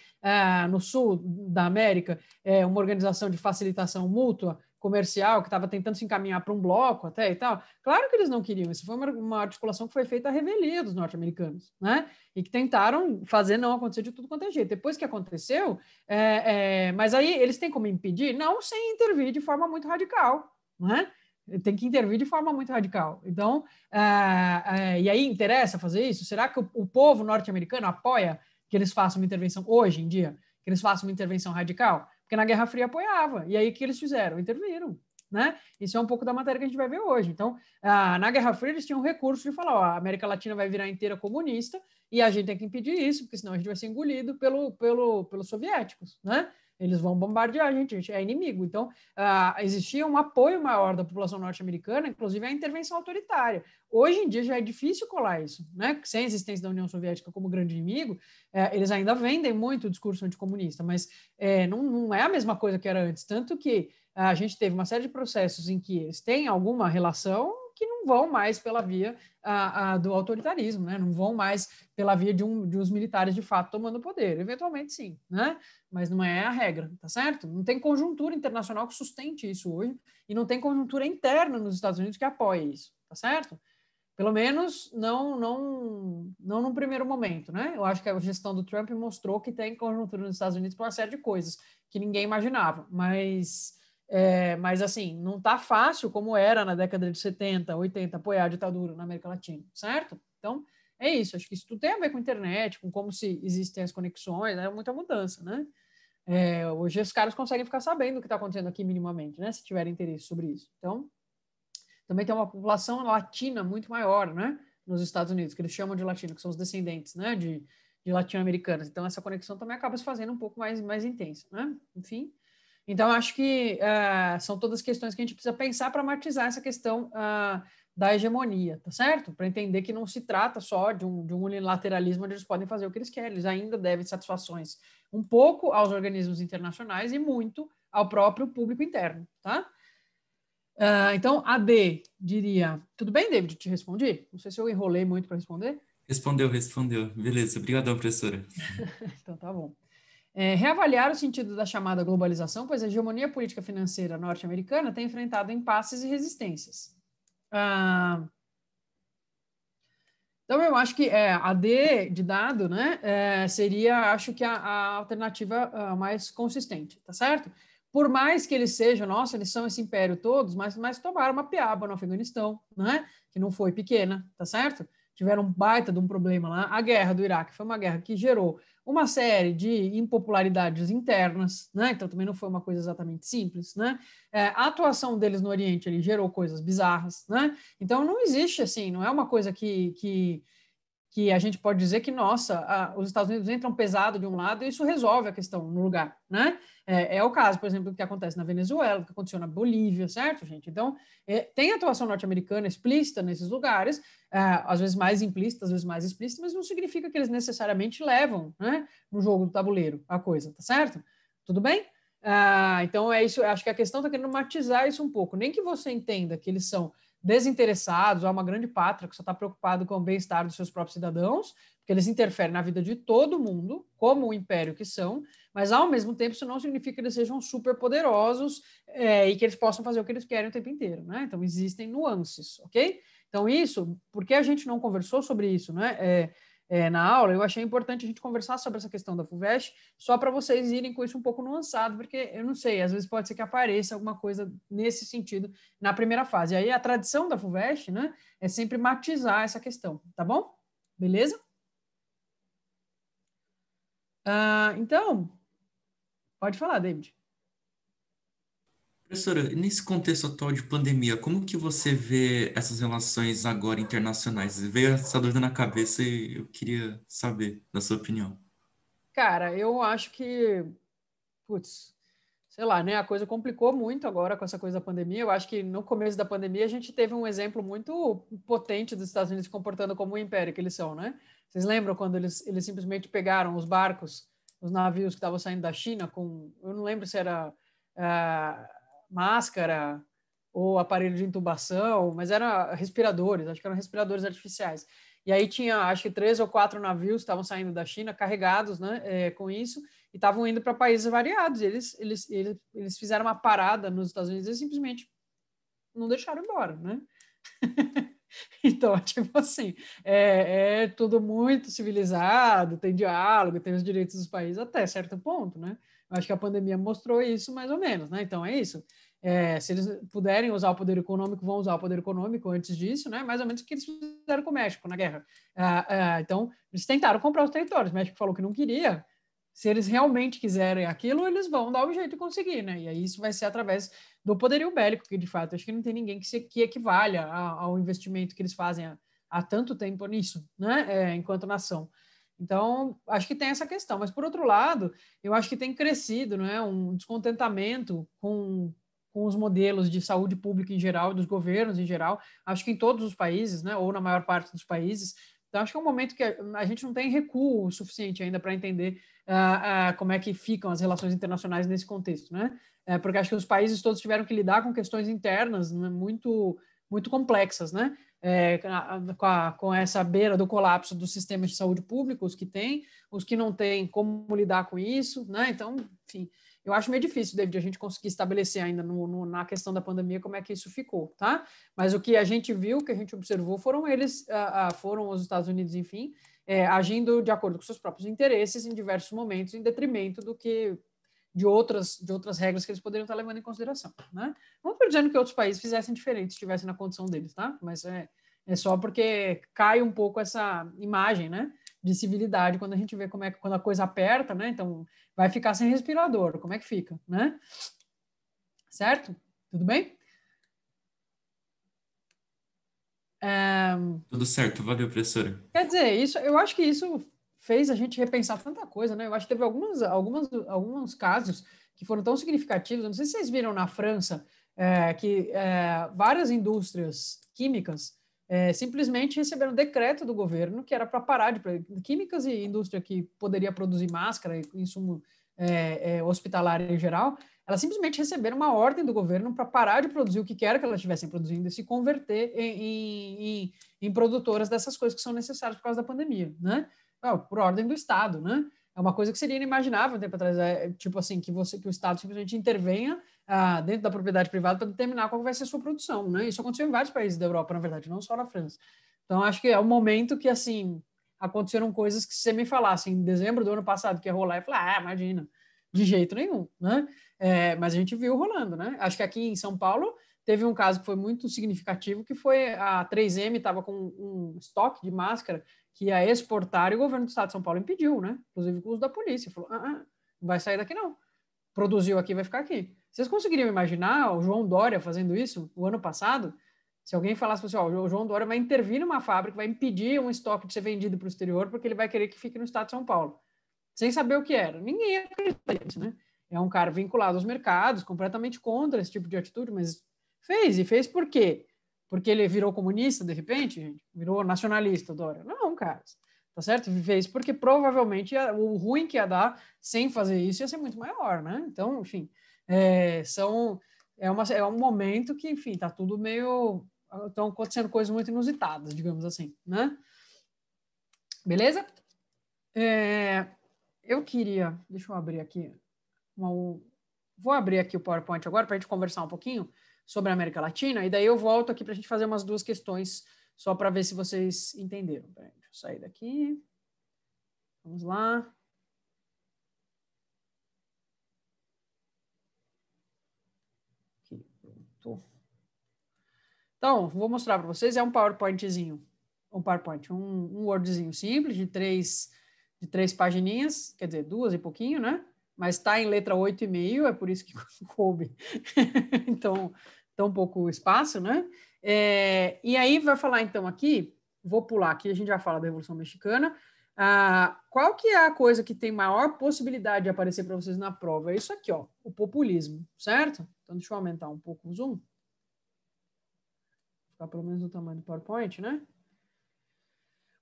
Speaker 2: no sul da América, uma organização de facilitação mútua comercial que estava tentando se encaminhar para um bloco até e tal? Claro que eles não queriam. Isso foi uma articulação que foi feita à revelia dos norte-americanos, né? E que tentaram fazer não acontecer de tudo quanto é jeito. Depois que aconteceu, mas aí eles têm como impedir? Não, sem intervir de forma muito radical, né? Tem que intervir de forma muito radical. Então, e aí interessa fazer isso? Será que o povo norte-americano apoia que eles façam uma intervenção, hoje em dia, que eles façam uma intervenção radical? Porque na Guerra Fria apoiava. E aí o que eles fizeram? Interviram. Né? Isso é um pouco da matéria que a gente vai ver hoje. Então, na Guerra Fria, eles tinham um recurso de falar: ó, a América Latina vai virar inteira comunista e a gente tem que impedir isso, porque senão a gente vai ser engolido pelos soviéticos. Né? Eles vão bombardear a gente é inimigo. Então, existia um apoio maior da população norte-americana, inclusive à intervenção autoritária. Hoje em dia já é difícil colar isso, né? Sem a existência da União Soviética como grande inimigo, eles ainda vendem muito o discurso anticomunista, mas não é a mesma coisa que era antes. Tanto que a gente teve uma série de processos em que eles têm alguma relação que não vão mais pela via do autoritarismo, né? Não vão mais pela via de uns militares de fato tomando poder. Eventualmente, sim, né? Mas não é a regra, tá certo? Não tem conjuntura internacional que sustente isso hoje e não tem conjuntura interna nos Estados Unidos que apoie isso, tá certo? Pelo menos não num primeiro momento, né? Eu acho que a gestão do Trump mostrou que tem conjuntura nos Estados Unidos para uma série de coisas que ninguém imaginava, mas assim, não está fácil como era na década de 70, 80, apoiar a ditadura na América Latina, certo? Então, é isso. Acho que isso tudo tem a ver com a internet, com como se existem as conexões, é muita mudança, né? Hoje os caras conseguem ficar sabendo o que está acontecendo aqui minimamente, né? Se tiverem interesse sobre isso. Então, também tem uma população latina muito maior, né? Nos Estados Unidos, que eles chamam de latino, que são os descendentes, né? De latino-americanos. Então, essa conexão também acaba se fazendo um pouco mais intensa, né? Enfim. Então, acho que são todas questões que a gente precisa pensar para matizar essa questão da hegemonia, tá certo? Para entender que não se trata só de um unilateralismo onde eles podem fazer o que eles querem, eles ainda devem satisfações um pouco aos organismos internacionais e muito ao próprio público interno, tá? Então, a D diria... Tudo bem, David? Te respondi? Não sei se eu enrolei muito para responder.
Speaker 1: Respondeu. Beleza, obrigadão, professora.
Speaker 2: Então, tá bom. Reavaliar o sentido da chamada globalização, pois a hegemonia política financeira norte-americana tem enfrentado impasses e resistências. Então, eu acho que a D de dado, né, seria, acho que a alternativa mais consistente, tá certo? Por mais que eles sejam, nossa, eles são esse império todos, mas tomaram uma piaba no Afeganistão, né, que não foi pequena, tá certo? Tiveram um baita de um problema lá. A guerra do Iraque foi uma guerra que gerou uma série de impopularidades internas, né? Então também não foi uma coisa exatamente simples, né? A atuação deles no Oriente ali gerou coisas bizarras, né? Então não existe assim, não é uma coisa que que a gente pode dizer que, nossa, os Estados Unidos entram pesado de um lado e isso resolve a questão no lugar, né? É o caso, por exemplo, do que acontece na Venezuela, do que aconteceu na Bolívia, certo, gente? Então, tem atuação norte-americana explícita nesses lugares, às vezes mais implícita, às vezes mais explícita, mas não significa que eles necessariamente levam, né, no jogo do tabuleiro a coisa, tá certo? Tudo bem? Então, é isso. Acho que a questão está querendo matizar isso um pouco. Nem que você entenda que eles são desinteressados, há uma grande pátria que só está preocupado com o bem-estar dos seus próprios cidadãos, porque eles interferem na vida de todo mundo, como o império que são, mas ao mesmo tempo isso não significa que eles sejam super poderosos e que eles possam fazer o que eles querem o tempo inteiro, né? Então existem nuances, ok? Então isso, por que a gente não conversou sobre isso, né? Na aula, eu achei importante a gente conversar sobre essa questão da FUVEST, só para vocês irem com isso um pouco nuançado, porque eu não sei, às vezes pode ser que apareça alguma coisa nesse sentido na primeira fase. E aí a tradição da FUVEST, né, é sempre matizar essa questão, tá bom? Beleza? Então, pode falar, David.
Speaker 1: Professora, nesse contexto atual de pandemia, como que você vê essas relações agora internacionais? Veio essa dúvida na cabeça e eu queria saber da sua opinião.
Speaker 2: Cara, eu acho que, putz, sei lá, né? A coisa complicou muito agora com essa coisa da pandemia. Eu acho que no começo da pandemia a gente teve um exemplo muito potente dos Estados Unidos se comportando como o império que eles são, né? Vocês lembram quando eles simplesmente pegaram os barcos, os navios que estavam saindo da China com, eu não lembro se era máscara ou aparelho de intubação, mas eram respiradores, acho que eram respiradores artificiais. E aí tinha, acho que 3 ou 4 navios que estavam saindo da China carregados, né, com isso, e estavam indo para países variados. Eles fizeram uma parada nos Estados Unidos e simplesmente não deixaram embora, né? Então, tipo assim, é tudo muito civilizado, tem diálogo, tem os direitos dos países até certo ponto, né? Eu acho que a pandemia mostrou isso mais ou menos, né? Então, é isso. Se eles puderem usar o poder econômico, vão usar o poder econômico antes disso, né? Mais ou menos o que eles fizeram com o México na guerra. Então, eles tentaram comprar os territórios. O México falou que não queria. Se eles realmente quiserem aquilo, eles vão dar um jeito de conseguir, né? E aí isso vai ser através do poderio bélico, que de fato acho que não tem ninguém que equivalha ao investimento que eles fazem há tanto tempo nisso, né? Enquanto nação. Então, acho que tem essa questão. Mas, por outro lado, eu acho que tem crescido, né, um descontentamento com os modelos de saúde pública em geral, dos governos em geral, acho que em todos os países, né, ou na maior parte dos países. Então, acho que é um momento que a gente não tem recuo suficiente ainda para entender como é que ficam as relações internacionais nesse contexto, né? Porque acho que os países todos tiveram que lidar com questões internas, né, muito, muito complexas, né? Com essa beira do colapso dos sistemas de saúde pública, os que têm, os que não têm, como lidar com isso, né? Então, enfim, eu acho meio difícil, David, a gente conseguir estabelecer ainda na questão da pandemia como é que isso ficou, tá? Mas o que a gente viu, o que a gente observou, foram foram os Estados Unidos, enfim, agindo de acordo com seus próprios interesses em diversos momentos, em detrimento do que de outras regras que eles poderiam estar levando em consideração, né? Não estou dizendo que outros países fizessem diferente, estivessem na condição deles, tá? Mas é só porque cai um pouco essa imagem, né, de civilidade quando a gente vê como é que quando a coisa aperta, né? Então vai ficar sem respirador, como é que fica, né? Certo? Tudo bem?
Speaker 1: Tudo certo, valeu, professora.
Speaker 2: Quer dizer, eu acho que isso fez a gente repensar tanta coisa, né? Eu acho que teve alguns casos que foram tão significativos. Eu não sei se vocês viram na França que várias indústrias químicas simplesmente receberam um decreto do governo que era para parar de químicas e indústria que poderia produzir máscara e insumo hospitalar em geral. Elas simplesmente receberam uma ordem do governo para parar de produzir o que quer que elas estivessem produzindo e se converter em produtoras dessas coisas que são necessárias por causa da pandemia, né? Por ordem do Estado, né? É uma coisa que seria inimaginável um tempo atrás, tipo assim, que o Estado simplesmente intervenha dentro da propriedade privada para determinar qual vai ser a sua produção, né? Isso aconteceu em vários países da Europa, na verdade, não só na França. Então, acho que é um momento que, assim, aconteceram coisas que se você me falasse em dezembro do ano passado que ia rolar, eu falei, imagina, de jeito nenhum, né? Mas a gente viu rolando, né? Acho que aqui em São Paulo teve um caso que foi muito significativo, que foi a 3M estava com um estoque de máscara que ia exportar e o governo do estado de São Paulo impediu, né? Inclusive com o uso da polícia. Falou, não vai sair daqui não. Produziu aqui, vai ficar aqui. Vocês conseguiriam imaginar o João Dória fazendo isso o ano passado? Se alguém falasse assim, ó, o João Dória vai intervir numa fábrica, vai impedir um estoque de ser vendido para o exterior, porque ele vai querer que fique no estado de São Paulo, sem saber o que era. Ninguém acredita nisso, né? É um cara vinculado aos mercados, completamente contra esse tipo de atitude, mas fez. E fez por quê? Porque ele virou comunista, de repente, gente? Virou nacionalista, Dória? Não, cara. Tá certo? Fez porque provavelmente o ruim que ia dar sem fazer isso ia ser muito maior, né? Então, enfim, é um momento que, enfim, tá tudo meio... Estão acontecendo coisas muito inusitadas, digamos assim, né? Beleza? Eu queria... Deixa eu abrir aqui. Vou abrir aqui o PowerPoint agora para a gente conversar um pouquinho sobre a América Latina, e daí eu volto aqui para a gente fazer umas 2 questões só para ver se vocês entenderam. Deixa eu sair daqui. Vamos lá. Aqui, pronto. Então, vou mostrar para vocês, é um PowerPointzinho, um Wordzinho simples, de três pagininhas, quer dizer, 2 e pouquinho, né? Mas está em letra 8,5, é por isso que coube. Então, tão pouco espaço, né? E aí vai falar, então, aqui, vou pular aqui, a gente já fala da Revolução Mexicana. Qual que é a coisa que tem maior possibilidade de aparecer para vocês na prova? É isso aqui, ó, o populismo, certo? Então, deixa eu aumentar um pouco o zoom. Ficar pelo menos no tamanho do PowerPoint, né?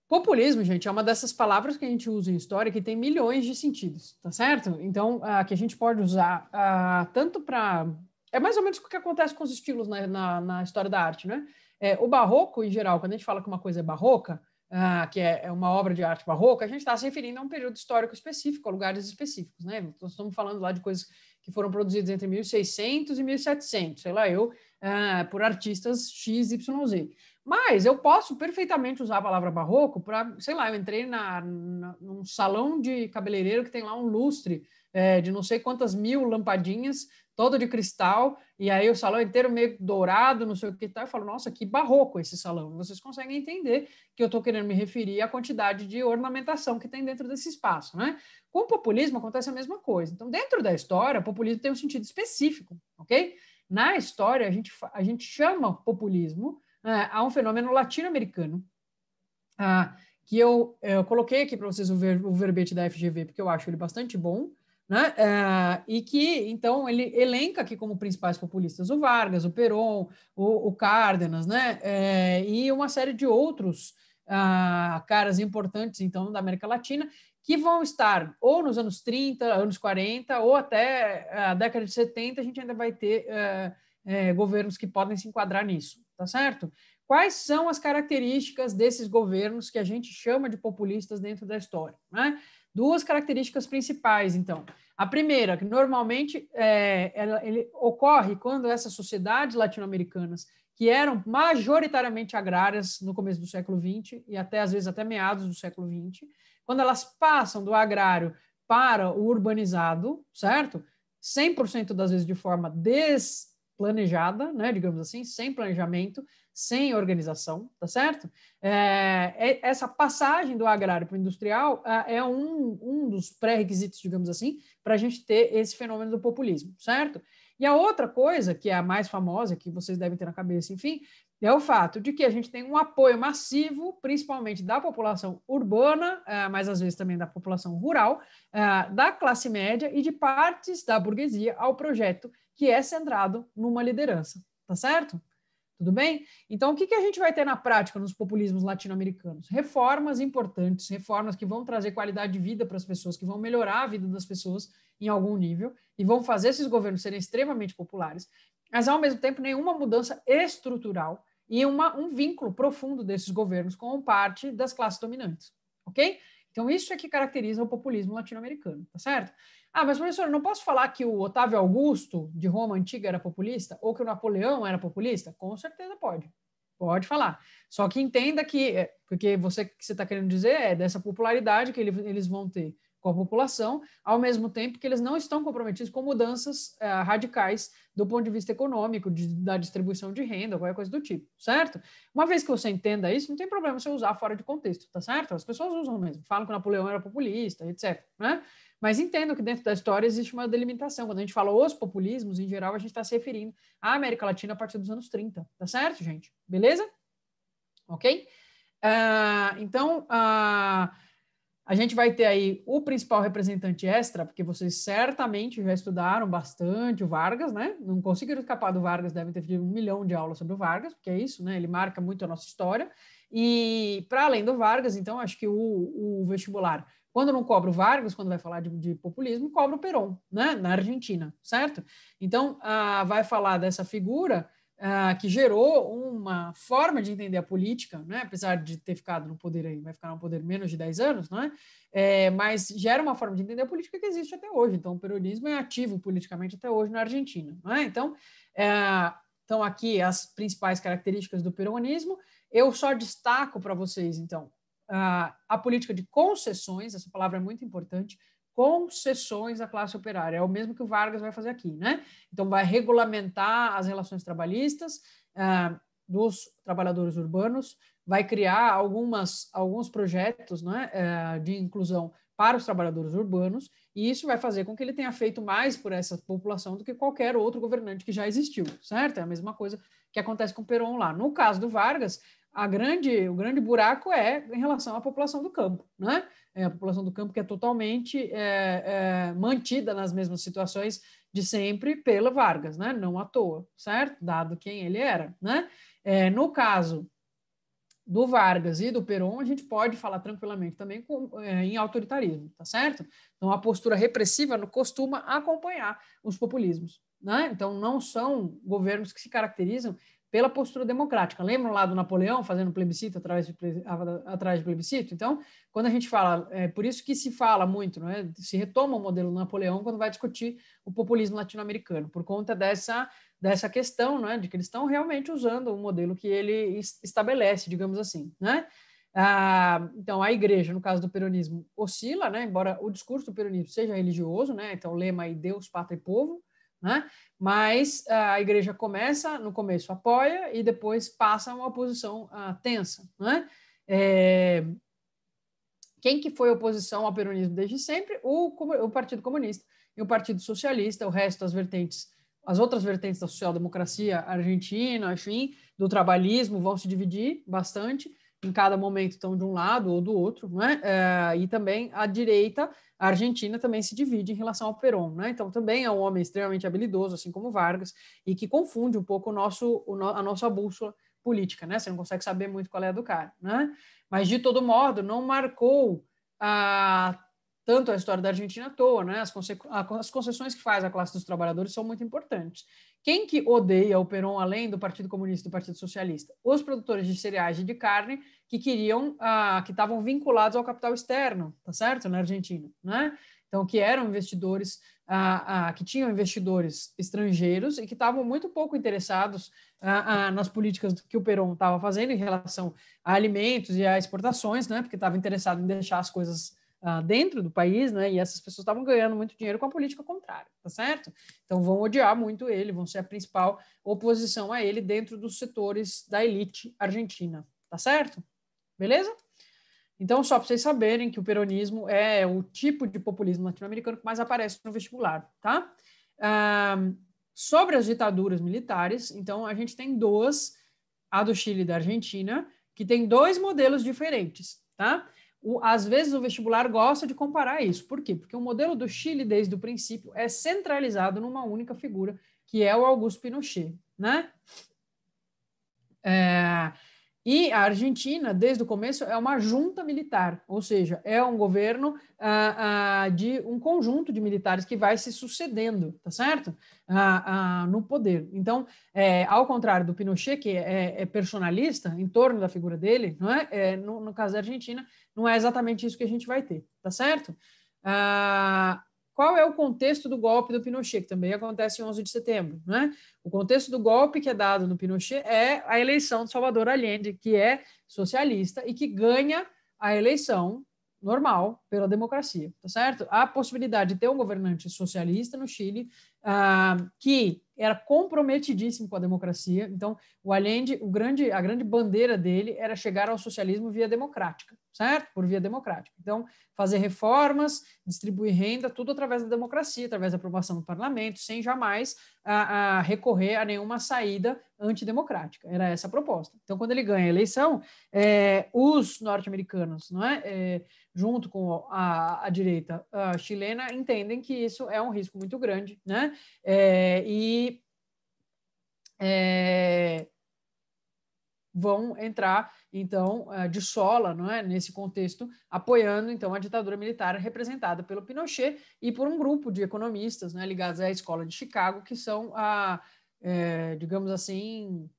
Speaker 2: Populismo, gente, é uma dessas palavras que a gente usa em história que tem milhões de sentidos, tá certo? Então, que a gente pode usar tanto para... É mais ou menos o que acontece com os estilos na história da arte, né? O barroco, em geral, quando a gente fala que uma coisa é barroca, que é uma obra de arte barroca, a gente está se referindo a um período histórico específico, a lugares específicos, né? Nós estamos falando lá de coisas que foram produzidas entre 1600 e 1700, sei lá eu, por artistas X, Y, Z. Mas eu posso perfeitamente usar a palavra barroco para, sei lá, eu entrei num salão de cabeleireiro que tem lá um lustre de não sei quantas mil lampadinhas, todo de cristal, e aí o salão inteiro meio dourado, não sei o que tal. Eu falo, nossa, que barroco esse salão. Vocês conseguem entender que eu estou querendo me referir à quantidade de ornamentação que tem dentro desse espaço, né? Com o populismo acontece a mesma coisa. Então, dentro da história, o populismo tem um sentido específico, ok? Na história, a gente chama populismo a um fenômeno latino-americano, que eu coloquei aqui para vocês o verbete da FGV, porque eu acho ele bastante bom, né? E que, então, ele elenca aqui como principais populistas o Vargas, o Perón, o Cárdenas, né? E uma série de outros caras importantes, então, da América Latina, que vão estar ou nos anos 30, anos 40, ou até a década de 70, a gente ainda vai ter governos que podem se enquadrar nisso, tá certo? Quais são as características desses governos que a gente chama de populistas dentro da história, né? 2 características principais, então. A primeira, que normalmente ele ocorre quando essas sociedades latino-americanas, que eram majoritariamente agrárias no começo do século XX e até, às vezes, até meados do século XX, quando elas passam do agrário para o urbanizado, certo? 100% das vezes de forma planejada, né, digamos assim, sem planejamento, sem organização, tá certo? Essa passagem do agrário para o industrial é um dos pré-requisitos, digamos assim, para a gente ter esse fenômeno do populismo, certo? E a outra coisa, que é a mais famosa, que vocês devem ter na cabeça, enfim, é o fato de que a gente tem um apoio massivo, principalmente da população urbana, mas às vezes também da população rural, da classe média e de partes da burguesia ao projeto que é centrado numa liderança, tá certo? Tudo bem? Então, o que a gente vai ter na prática nos populismos latino-americanos? Reformas importantes, reformas que vão trazer qualidade de vida para as pessoas, que vão melhorar a vida das pessoas em algum nível e vão fazer esses governos serem extremamente populares, mas, ao mesmo tempo, nenhuma mudança estrutural e um vínculo profundo desses governos com parte das classes dominantes, ok? Então, isso é que caracteriza o populismo latino-americano, tá certo? Mas, professor, eu não posso falar que o Otávio Augusto, de Roma Antiga, era populista? Ou que o Napoleão era populista? Com certeza pode. Pode falar. Só que entenda que, porque que você está querendo dizer dessa popularidade que eles vão ter com a população, ao mesmo tempo que eles não estão comprometidos com mudanças radicais do ponto de vista econômico, da distribuição de renda, qualquer coisa do tipo, certo? Uma vez que você entenda isso, não tem problema você usar fora de contexto, tá certo? As pessoas usam mesmo, falam que o Napoleão era populista, etc, né? Mas entendo que dentro da história existe uma delimitação. Quando a gente fala os populismos, em geral, a gente está se referindo à América Latina a partir dos anos 30, tá certo, gente? Beleza? Ok? Então, a gente vai ter aí o principal representante extra, porque vocês certamente já estudaram bastante o Vargas, né? Não conseguiram escapar do Vargas, devem ter tido 1 milhão de aulas sobre o Vargas, porque é isso, né? Ele marca muito a nossa história. E, para além do Vargas, então, acho que o vestibular, quando não cobra o Vargas, quando vai falar de populismo, cobra o Perón, né? Na Argentina, certo? Então, vai falar dessa figura que gerou uma forma de entender a política, né? Apesar de ter ficado no poder aí, vai ficar no poder menos de 10 anos, né? Mas gera uma forma de entender a política que existe até hoje. Então, o peronismo é ativo politicamente até hoje na Argentina, né? Então, estão aqui as principais características do peronismo. Eu só destaco para vocês, então, a política de concessões, essa palavra é muito importante, concessões à classe operária. É o mesmo que o Vargas vai fazer aqui, né? Então, vai regulamentar as relações trabalhistas dos trabalhadores urbanos, vai criar alguns projetos, né, de inclusão para os trabalhadores urbanos, e isso vai fazer com que ele tenha feito mais por essa população do que qualquer outro governante que já existiu, certo? É a mesma coisa que acontece com o Perón lá. No caso do Vargas, o grande buraco é em relação à população do campo, né? A população do campo que é totalmente mantida nas mesmas situações de sempre pela Vargas, né? Não à toa, certo? Dado quem ele era, né? No caso do Vargas e do Perón, a gente pode falar tranquilamente também em autoritarismo, tá certo? Então, a postura repressiva costuma acompanhar os populismos, né? Então, não são governos que se caracterizam pela postura democrática. Lembram lá do Napoleão fazendo plebiscito atrás de plebiscito? Então, quando a gente fala, por isso que se fala muito, né? Se retoma o modelo do Napoleão quando vai discutir o populismo latino-americano, por conta dessa questão, né, de que eles estão realmente usando o modelo que ele estabelece, digamos assim, né? Então, a igreja, no caso do peronismo, oscila, né? Embora o discurso do peronismo seja religioso, né? Então, o lema aí, Deus, Pátria e Povo, né? Mas a igreja no começo apoia e depois passa a uma oposição tensa, né? Quem que foi oposição ao peronismo desde sempre? O Partido Comunista e o Partido Socialista, o resto as outras vertentes da social-democracia argentina, enfim, do trabalhismo vão se dividir bastante, em cada momento estão de um lado ou do outro, né? E também a direita argentina também se divide em relação ao Perón, né? Então também é um homem extremamente habilidoso, assim como Vargas, e que confunde um pouco a nossa bússola política, né? Você não consegue saber muito qual é a do cara, né? Mas de todo modo não marcou tanto a história da Argentina à toa, né? As concessões que faz a classe dos trabalhadores são muito importantes. Quem que odeia o Perón, além do Partido Comunista e do Partido Socialista? Os produtores de cereais e de carne que que estavam vinculados ao capital externo, tá certo? Na Argentina, né? Então, que eram investidores, que tinham investidores estrangeiros e que estavam muito pouco interessados nas políticas que o Perón estava fazendo em relação a alimentos e a exportações, né? Porque estava interessado em deixar as coisas dentro do país, né? E essas pessoas estavam ganhando muito dinheiro com a política contrária, tá certo? Então vão odiar muito ele, vão ser a principal oposição a ele dentro dos setores da elite argentina, tá certo? Beleza? Então, só para vocês saberem que o peronismo é o tipo de populismo latino-americano que mais aparece no vestibular, tá? Sobre as ditaduras militares, então a gente tem duas, a do Chile e da Argentina, que tem dois modelos diferentes, tá? Às vezes o vestibular gosta de comparar isso. Por quê? Porque o modelo do Chile, desde o princípio, é centralizado numa única figura, que é o Augusto Pinochet, né? E a Argentina, desde o começo, é uma junta militar, ou seja, é um governo de um conjunto de militares que vai se sucedendo, tá certo? No poder. Então, ao contrário do Pinochet, que é personalista em torno da figura dele, não é? No caso da Argentina, não é exatamente isso que a gente vai ter, tá certo? Qual é o contexto do golpe do Pinochet, que também acontece em 11 de setembro, né? O contexto do golpe que é dado no Pinochet é a eleição de Salvador Allende, que é socialista e que ganha a eleição normal pela democracia, tá certo? A possibilidade de ter um governante socialista no Chile, que era comprometidíssimo com a democracia. Então, o Allende, a grande bandeira dele era chegar ao socialismo via democrática, certo? Por via democrática. Então, fazer reformas, distribuir renda, tudo através da democracia, através da aprovação do parlamento, sem jamais recorrer a nenhuma saída antidemocrática. Era essa a proposta. Então, quando ele ganha a eleição, os norte-americanos, não é? Junto com a direita chilena, entendem que isso é um risco muito grande, né? Vão entrar, então, de sola, não é? Nesse contexto, apoiando, então, a ditadura militar representada pelo Pinochet e por um grupo de economistas, né, ligados à Escola de Chicago, que são, digamos assim,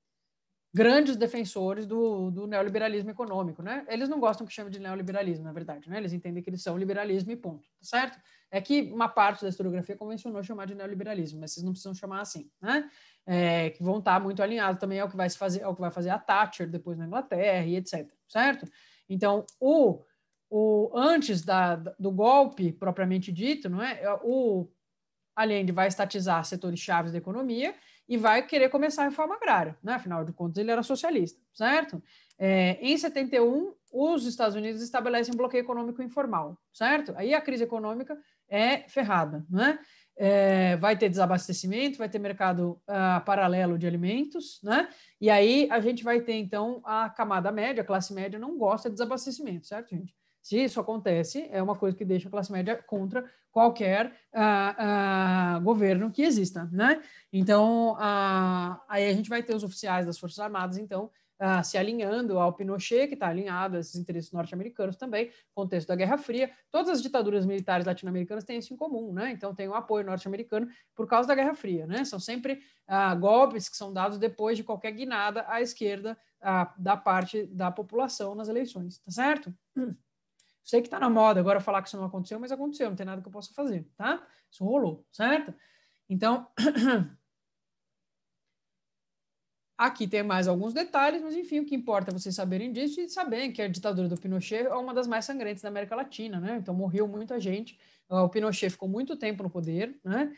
Speaker 2: grandes defensores do neoliberalismo econômico, né? Eles não gostam que chame de neoliberalismo, na verdade, né? Eles entendem que eles são liberalismo e ponto, tá certo? É que uma parte da historiografia convencionou chamar de neoliberalismo, mas vocês não precisam chamar assim, né? Que vão estar muito alinhados também ao que vai fazer a Thatcher depois na Inglaterra e etc, certo? Então, antes do golpe propriamente dito, não é? O Allende vai estatizar setores chaves da economia e vai querer começar a reforma agrária, né? Afinal de contas, ele era socialista, certo? Em 71, os Estados Unidos estabelecem um bloqueio econômico informal, certo? Aí a crise econômica é ferrada, né? Vai ter desabastecimento, vai ter mercado paralelo de alimentos, né? E aí a gente vai ter, então, a camada média, a classe média não gosta de desabastecimento, certo, gente? Se isso acontece, é uma coisa que deixa a classe média contra qualquer governo que exista, né? Então, aí a gente vai ter os oficiais das Forças Armadas, então, se alinhando ao Pinochet, que está alinhado a esses interesses norte-americanos também, contexto da Guerra Fria. Todas as ditaduras militares latino-americanas têm isso em comum, né? Então, tem o apoio norte-americano por causa da Guerra Fria, né? São sempre golpes que são dados depois de qualquer guinada à esquerda da parte da população nas eleições, tá certo? Sei que está na moda agora falar que isso não aconteceu, mas aconteceu, não tem nada que eu possa fazer, tá? Isso rolou, certo? Então, aqui tem mais alguns detalhes, mas enfim, o que importa é vocês saberem disso e saberem que a ditadura do Pinochet é uma das mais sangrentas da América Latina, né? Então, morreu muita gente, o Pinochet ficou muito tempo no poder, né?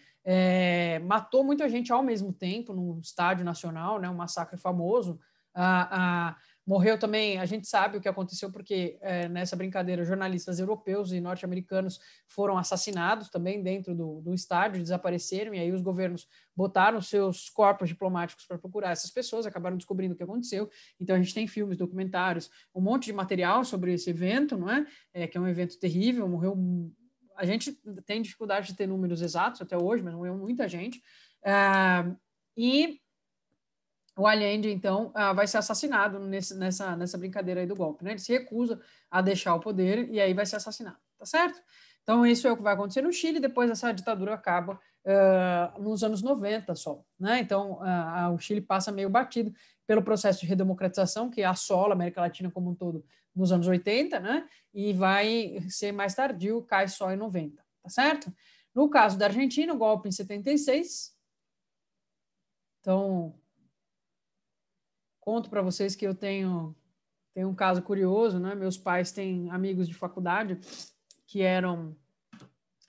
Speaker 2: Matou muita gente ao mesmo tempo no Estádio Nacional, né? Um massacre famoso. Morreu também, a gente sabe o que aconteceu porque nessa brincadeira jornalistas europeus e norte-americanos foram assassinados também dentro do estádio, desapareceram, e aí os governos botaram seus corpos diplomáticos para procurar essas pessoas, acabaram descobrindo o que aconteceu. Então a gente tem filmes, documentários, um monte de material sobre esse evento, não é? Que é um evento terrível, morreu. A gente tem dificuldade de ter números exatos até hoje, mas morreu muita gente. E o Allende, então, vai ser assassinado nessa brincadeira aí do golpe, né? Ele se recusa a deixar o poder e aí vai ser assassinado, tá certo? Então, isso é o que vai acontecer no Chile, depois essa ditadura acaba nos anos 90 só, né? Então, o Chile passa meio batido pelo processo de redemocratização, que assola a América Latina como um todo nos anos 80, né? E vai ser mais tardio, cai só em 90, tá certo? No caso da Argentina, o golpe em 76. Então, conto para vocês que eu tenho um caso curioso, né? Meus pais têm amigos de faculdade que eram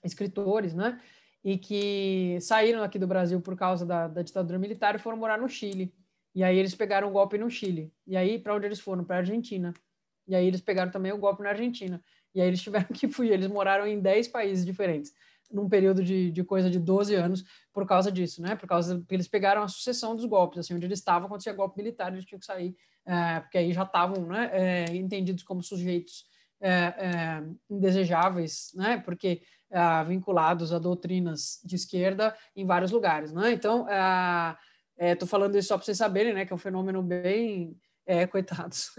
Speaker 2: escritores, né? E que saíram aqui do Brasil por causa da ditadura militar e foram morar no Chile. E aí eles pegaram um golpe no Chile. E aí, para onde eles foram? Para a Argentina. E aí eles pegaram também o golpe na Argentina. E aí eles tiveram que fugir. Eles moraram em 10 países diferentes, num período de coisa de 12 anos, por causa disso, né? Por causa que eles pegaram a sucessão dos golpes, assim, onde eles estavam, quando tinha golpe militar, eles tinham que sair, porque aí já estavam, né, entendidos como sujeitos indesejáveis, né? Porque vinculados a doutrinas de esquerda em vários lugares, né? Então, estou falando isso só para vocês saberem, né? Que é um fenômeno bem coitados.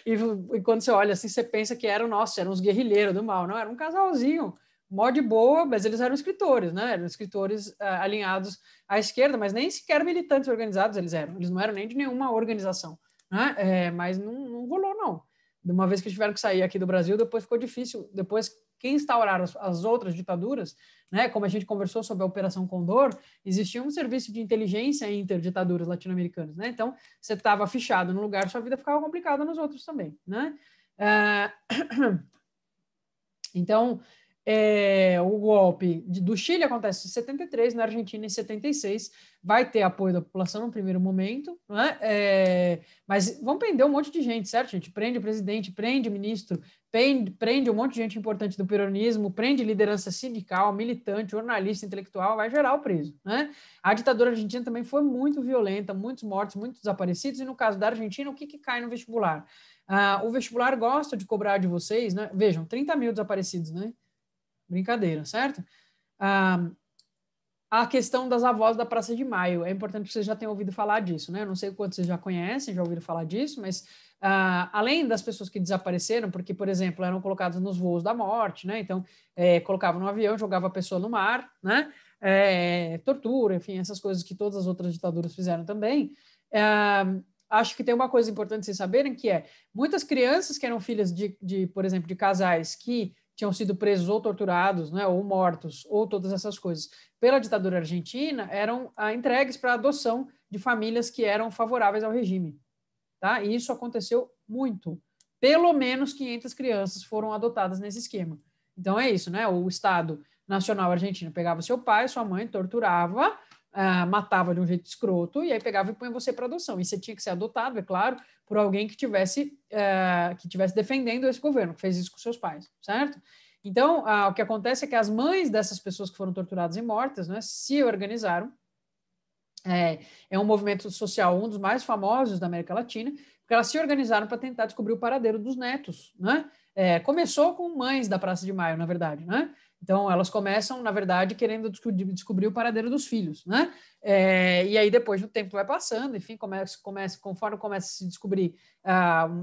Speaker 2: E quando você olha assim, você pensa que eram uns guerrilheiros do mal. Não, era um casalzinho, mó de boa, mas eles eram escritores, né? Eram escritores alinhados à esquerda, mas nem sequer militantes organizados eles eram. Eles não eram nem de nenhuma organização, né? Mas não rolou, não. De uma vez que tiveram que sair aqui do Brasil, depois ficou difícil. Depois que instauraram as outras ditaduras, né? Como a gente conversou sobre a Operação Condor, existia um serviço de inteligência interditaduras latino-americanas, né? Então, você estava fichado num lugar, sua vida ficava complicada nos outros também, né? Então, o golpe do Chile acontece em 73, na Argentina em 76, vai ter apoio da população no primeiro momento, né? Mas vão prender um monte de gente, certo, gente? Prende o presidente, prende o ministro, prende um monte de gente importante do peronismo, prende liderança sindical, militante, jornalista, intelectual, vai geral preso, né? A ditadura argentina também foi muito violenta, muitos mortos, muitos desaparecidos, e no caso da Argentina, o que cai no vestibular? O vestibular gosta de cobrar de vocês, né? Vejam, 30 mil desaparecidos, né? Brincadeira, certo? A questão das avós da Praça de Maio. É importante que vocês já tenham ouvido falar disso, né? Eu não sei quantos vocês já conhecem, já ouviram falar disso, mas além das pessoas que desapareceram, porque, por exemplo, eram colocadas nos voos da morte, né? Então, colocavam no avião, jogava a pessoa no mar, né? Tortura, enfim, essas coisas que todas as outras ditaduras fizeram também. Acho que tem uma coisa importante vocês saberem, que muitas crianças que eram filhas por exemplo, de casais que tinham sido presos ou torturados, né, ou mortos, ou todas essas coisas, pela ditadura argentina, eram entregues para adoção de famílias que eram favoráveis ao regime. Tá? E isso aconteceu muito. Pelo menos 500 crianças foram adotadas nesse esquema. Então é isso, né? O Estado Nacional Argentino pegava seu pai, sua mãe, torturava, matava de um jeito escroto, e aí pegava e punha você para adoção. E você tinha que ser adotado, é claro, por alguém que tivesse defendendo esse governo, que fez isso com seus pais, certo? Então, o que acontece é que as mães dessas pessoas que foram torturadas e mortas, né, se organizaram. É um movimento social, um dos mais famosos da América Latina, porque elas se organizaram para tentar descobrir o paradeiro dos netos, né? Começou com mães da Praça de Maio, na verdade, né? Então, elas começam, na verdade, querendo descobrir o paradeiro dos filhos, né? E aí, depois do tempo vai passando, enfim, conforme começa a se descobrir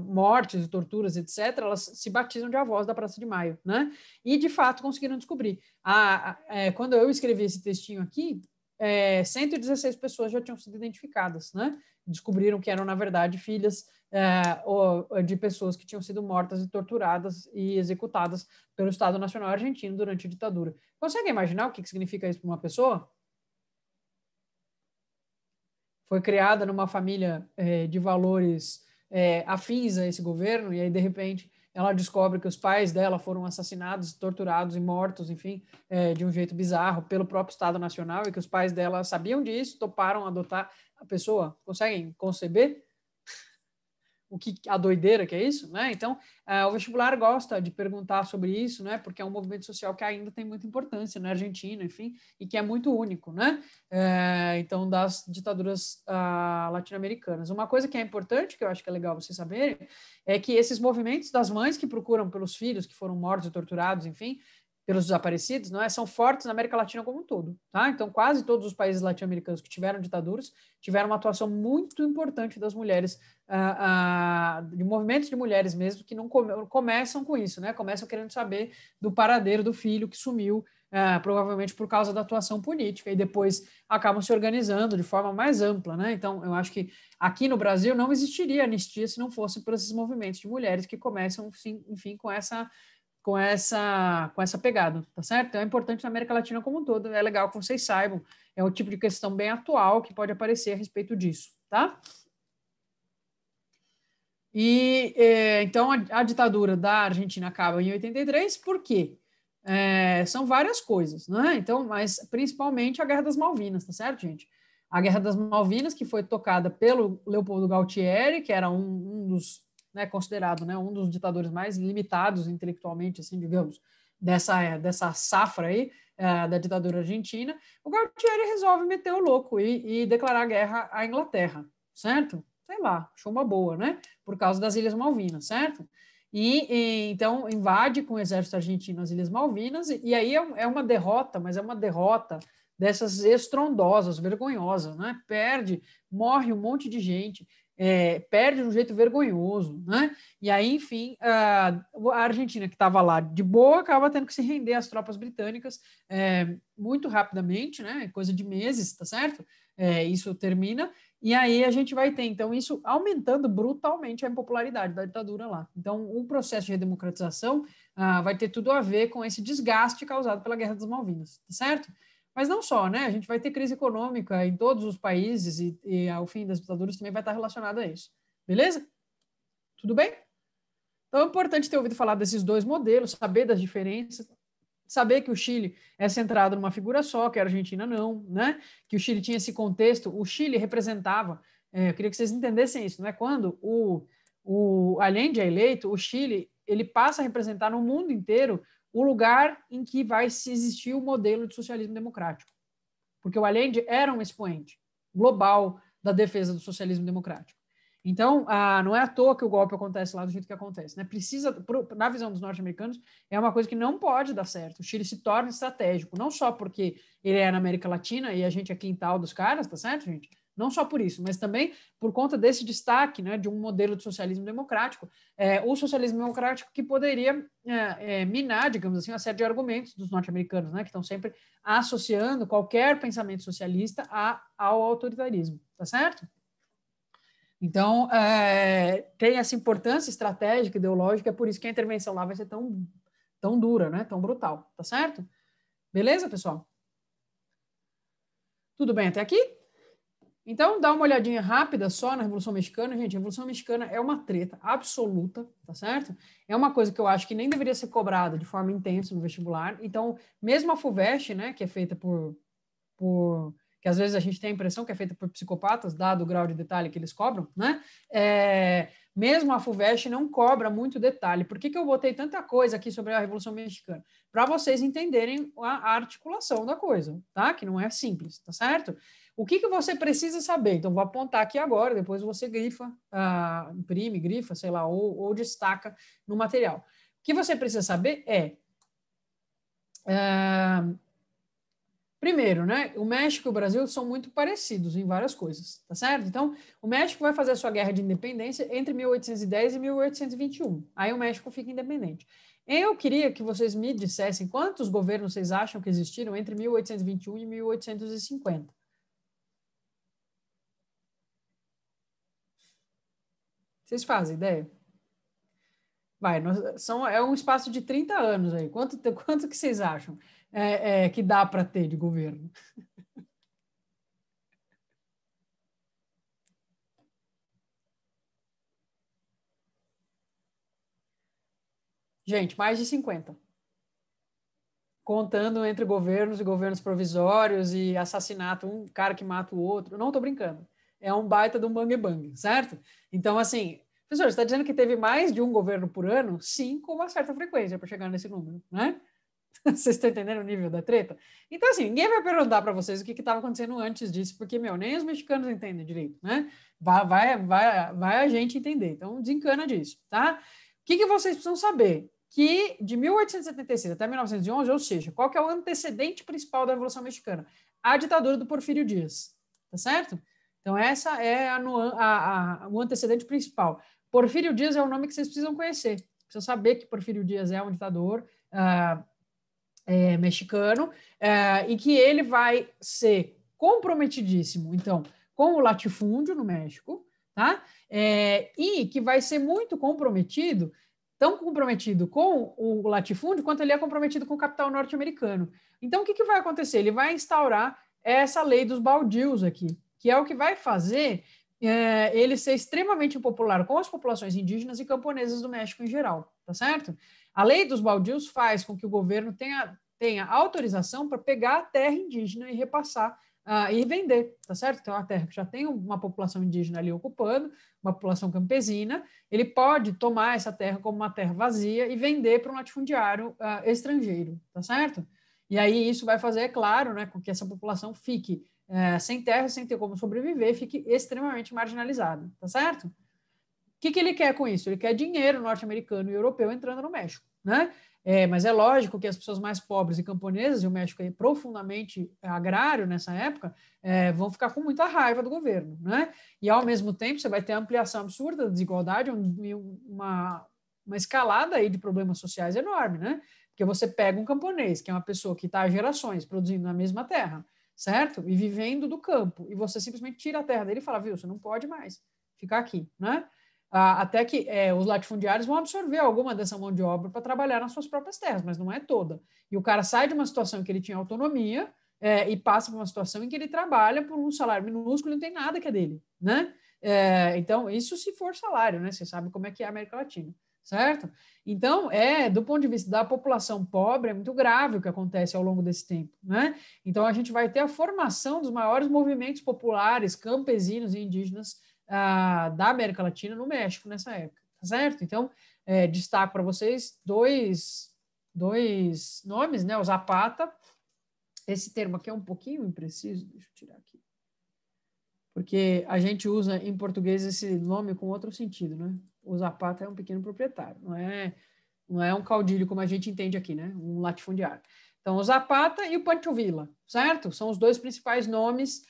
Speaker 2: mortes e torturas, etc., elas se batizam de avós da Praça de Maio, né? E, de fato, conseguiram descobrir. Quando eu escrevi esse textinho aqui, 116 pessoas já tinham sido identificadas, né? Descobriram que eram, na verdade, filhas de pessoas que tinham sido mortas e torturadas e executadas pelo Estado Nacional Argentino durante a ditadura. Consegue imaginar o que significa isso para uma pessoa? Foi criada numa família de valores afins a esse governo, e aí, de repente, ela descobre que os pais dela foram assassinados, torturados e mortos, enfim, de um jeito bizarro pelo próprio Estado Nacional, e que os pais dela sabiam disso, toparam adotar a pessoa. Conseguem conceber a doideira que é isso, né? Então, o vestibular gosta de perguntar sobre isso, né? Porque é um movimento social que ainda tem muita importância na Argentina, enfim, e que é muito único, né? Então, das ditaduras latino-americanas. Uma coisa que é importante, que eu acho que é legal vocês saberem, é que esses movimentos das mães que procuram pelos filhos que foram mortos e torturados, enfim, pelos desaparecidos, não são fortes na América Latina como um todo, tá? Então, quase todos os países latino-americanos que tiveram ditaduras tiveram uma atuação muito importante das mulheres, de movimentos de mulheres mesmo, que não começam com isso, né? Começam querendo saber do paradeiro do filho que sumiu, provavelmente por causa da atuação política, e depois acabam se organizando de forma mais ampla, né? Então, eu acho que aqui no Brasil não existiria anistia se não fosse por esses movimentos de mulheres que começam, enfim, com essa pegada, tá certo? Então é importante na América Latina como um todo, é legal que vocês saibam, é um tipo de questão bem atual que pode aparecer a respeito disso, tá? E então a ditadura da Argentina acaba em 83, por quê? São várias coisas, né? Então, mas principalmente a Guerra das Malvinas, tá certo, gente? A Guerra das Malvinas, que foi tocada pelo Leopoldo Galtieri, que era um dos, né, considerado, né, um dos ditadores mais limitados intelectualmente, assim, digamos, dessa safra aí, da ditadura argentina. O Galtieri resolve meter o louco e declarar guerra à Inglaterra, certo? Sei lá, achou uma boa, né? Por causa das Ilhas Malvinas, certo? Então invade com o exército argentino as Ilhas Malvinas, e aí é uma derrota, mas é uma derrota dessas estrondosas, vergonhosas, né? Morre um monte de gente, perde de um jeito vergonhoso, né? E aí, enfim, a Argentina, que estava lá de boa, acaba tendo que se render às tropas britânicas muito rapidamente, né? Coisa de meses, tá certo? Isso termina, e aí a gente vai ter, então, isso aumentando brutalmente a impopularidade da ditadura lá. Então, o processo de redemocratização vai ter tudo a ver com esse desgaste causado pela Guerra das Malvinas, tá certo? Mas não só, né? A gente vai ter crise econômica em todos os países e ao fim das ditaduras também vai estar relacionado a isso. Beleza? Tudo bem? Então é importante ter ouvido falar desses dois modelos, saber das diferenças, saber que o Chile é centrado numa figura só, que a Argentina não, né? Que o Chile tinha esse contexto, o Chile representava, eu queria que vocês entendessem isso, não é? Quando o Allende é eleito, o Chile ele passa a representar no mundo inteiro o lugar em que vai se existir o modelo de socialismo democrático. Porque o Allende era um expoente global da defesa do socialismo democrático. Então, não é à toa que o golpe acontece lá do jeito que acontece. Né? Precisa, na visão dos norte-americanos, é uma coisa que não pode dar certo. O Chile se torna estratégico, não só porque ele é na América Latina e a gente é quintal dos caras, tá certo, gente? Não só por isso, mas também por conta desse destaque, né, de um modelo de socialismo democrático. O socialismo democrático que poderia minar, digamos assim, uma série de argumentos dos norte-americanos, né, que estão sempre associando qualquer pensamento socialista ao autoritarismo, tá certo? Então, tem essa importância estratégica, ideológica, é por isso que a intervenção lá vai ser tão dura, né? Tão brutal, tá certo? Beleza, pessoal? Tudo bem até aqui? Então, dá uma olhadinha rápida só na Revolução Mexicana. Gente, a Revolução Mexicana é uma treta absoluta, tá certo? É uma coisa que eu acho que nem deveria ser cobrada de forma intensa no vestibular. Então, mesmo a FUVEST, né, que é feita por que às vezes a gente tem a impressão que é feita por psicopatas, dado o grau de detalhe que eles cobram, né? Mesmo a FUVEST não cobra muito detalhe. Por que eu botei tanta coisa aqui sobre a Revolução Mexicana? Para vocês entenderem a articulação da coisa, tá? Que não é simples, tá certo? O que você precisa saber? Então, vou apontar aqui agora, depois você grifa, imprime, grifa, sei lá, ou destaca no material. O que você precisa saber primeiro, né? O México e o Brasil são muito parecidos em várias coisas, tá certo? Então, o México vai fazer a sua guerra de independência entre 1810 e 1821. Aí o México fica independente. Eu queria que vocês me dissessem quantos governos vocês acham que existiram entre 1821 e 1850. Vocês fazem ideia? Vai, é um espaço de 30 anos aí. Quanto que vocês acham que dá para ter de governo? Gente, mais de 50. Contando entre governos e governos provisórios e assassinato, um cara que mata o outro. Não estou brincando. É um baita de um bang-bang, certo? Então, assim, professor, você está dizendo que teve mais de um governo por ano? Sim, com uma certa frequência para chegar nesse número, né? Vocês estão entendendo o nível da treta? Então, assim, ninguém vai perguntar para vocês o que estava acontecendo antes disso, porque, meu, nem os mexicanos entendem direito, né? Vai a gente entender. Então, desencana disso, tá? O que vocês precisam saber? Que de 1876 até 1911, ou seja, qual que é o antecedente principal da Revolução Mexicana? A ditadura do Porfírio Dias, tá certo? Então, essa é o antecedente principal. Porfírio Dias é o nome que vocês precisam conhecer. Precisam saber que Porfírio Dias é um ditador mexicano e que ele vai ser comprometidíssimo, então, com o latifúndio no México, tá? E que vai ser muito comprometido, tão comprometido com o latifúndio quanto ele é comprometido com o capital norte-americano. Então, o que vai acontecer? Ele vai instaurar essa lei dos baldios aqui, que é o que vai fazer ele ser extremamente impopular com as populações indígenas e camponesas do México em geral, tá certo? A lei dos baldios faz com que o governo tenha autorização para pegar a terra indígena e repassar e vender, tá certo? Então, a terra que já tem uma população indígena ali ocupando, uma população campesina, ele pode tomar essa terra como uma terra vazia e vender para um latifundiário estrangeiro, tá certo? E aí isso vai fazer, é claro, né, com que essa população fique sem terra, sem ter como sobreviver, fique extremamente marginalizada, tá certo? O que ele quer com isso? Ele quer dinheiro norte-americano e europeu entrando no México, né? Mas é lógico que as pessoas mais pobres e camponesas, e o México é profundamente agrário nessa época, vão ficar com muita raiva do governo, né? E, ao mesmo tempo, você vai ter a ampliação absurda da desigualdade, uma escalada aí de problemas sociais enorme, né? Porque você pega um camponês, que é uma pessoa que está há gerações produzindo na mesma terra, certo? E vivendo do campo, e você simplesmente tira a terra dele e fala, viu, você não pode mais ficar aqui, né? Até que os latifundiários vão absorver alguma dessa mão de obra para trabalhar nas suas próprias terras, mas não é toda. E o cara sai de uma situação em que ele tinha autonomia e passa para uma situação em que ele trabalha por um salário minúsculo e não tem nada que é dele, né? Então, isso se for salário, né? Você sabe como é que é a América Latina, certo? Então, do ponto de vista da população pobre, é muito grave o que acontece ao longo desse tempo, né? Então, a gente vai ter a formação dos maiores movimentos populares, campesinos e indígenas da América Latina no México nessa época, tá certo? Então, destaco para vocês dois nomes, né? O Zapata, esse termo aqui é um pouquinho impreciso, deixa eu tirar aqui, porque a gente usa em português esse nome com outro sentido, né? O Zapata é um pequeno proprietário, não é um caudilho como a gente entende aqui, né? Um latifundiário. Então, o Zapata e o Pancho Villa, certo? São os dois principais nomes,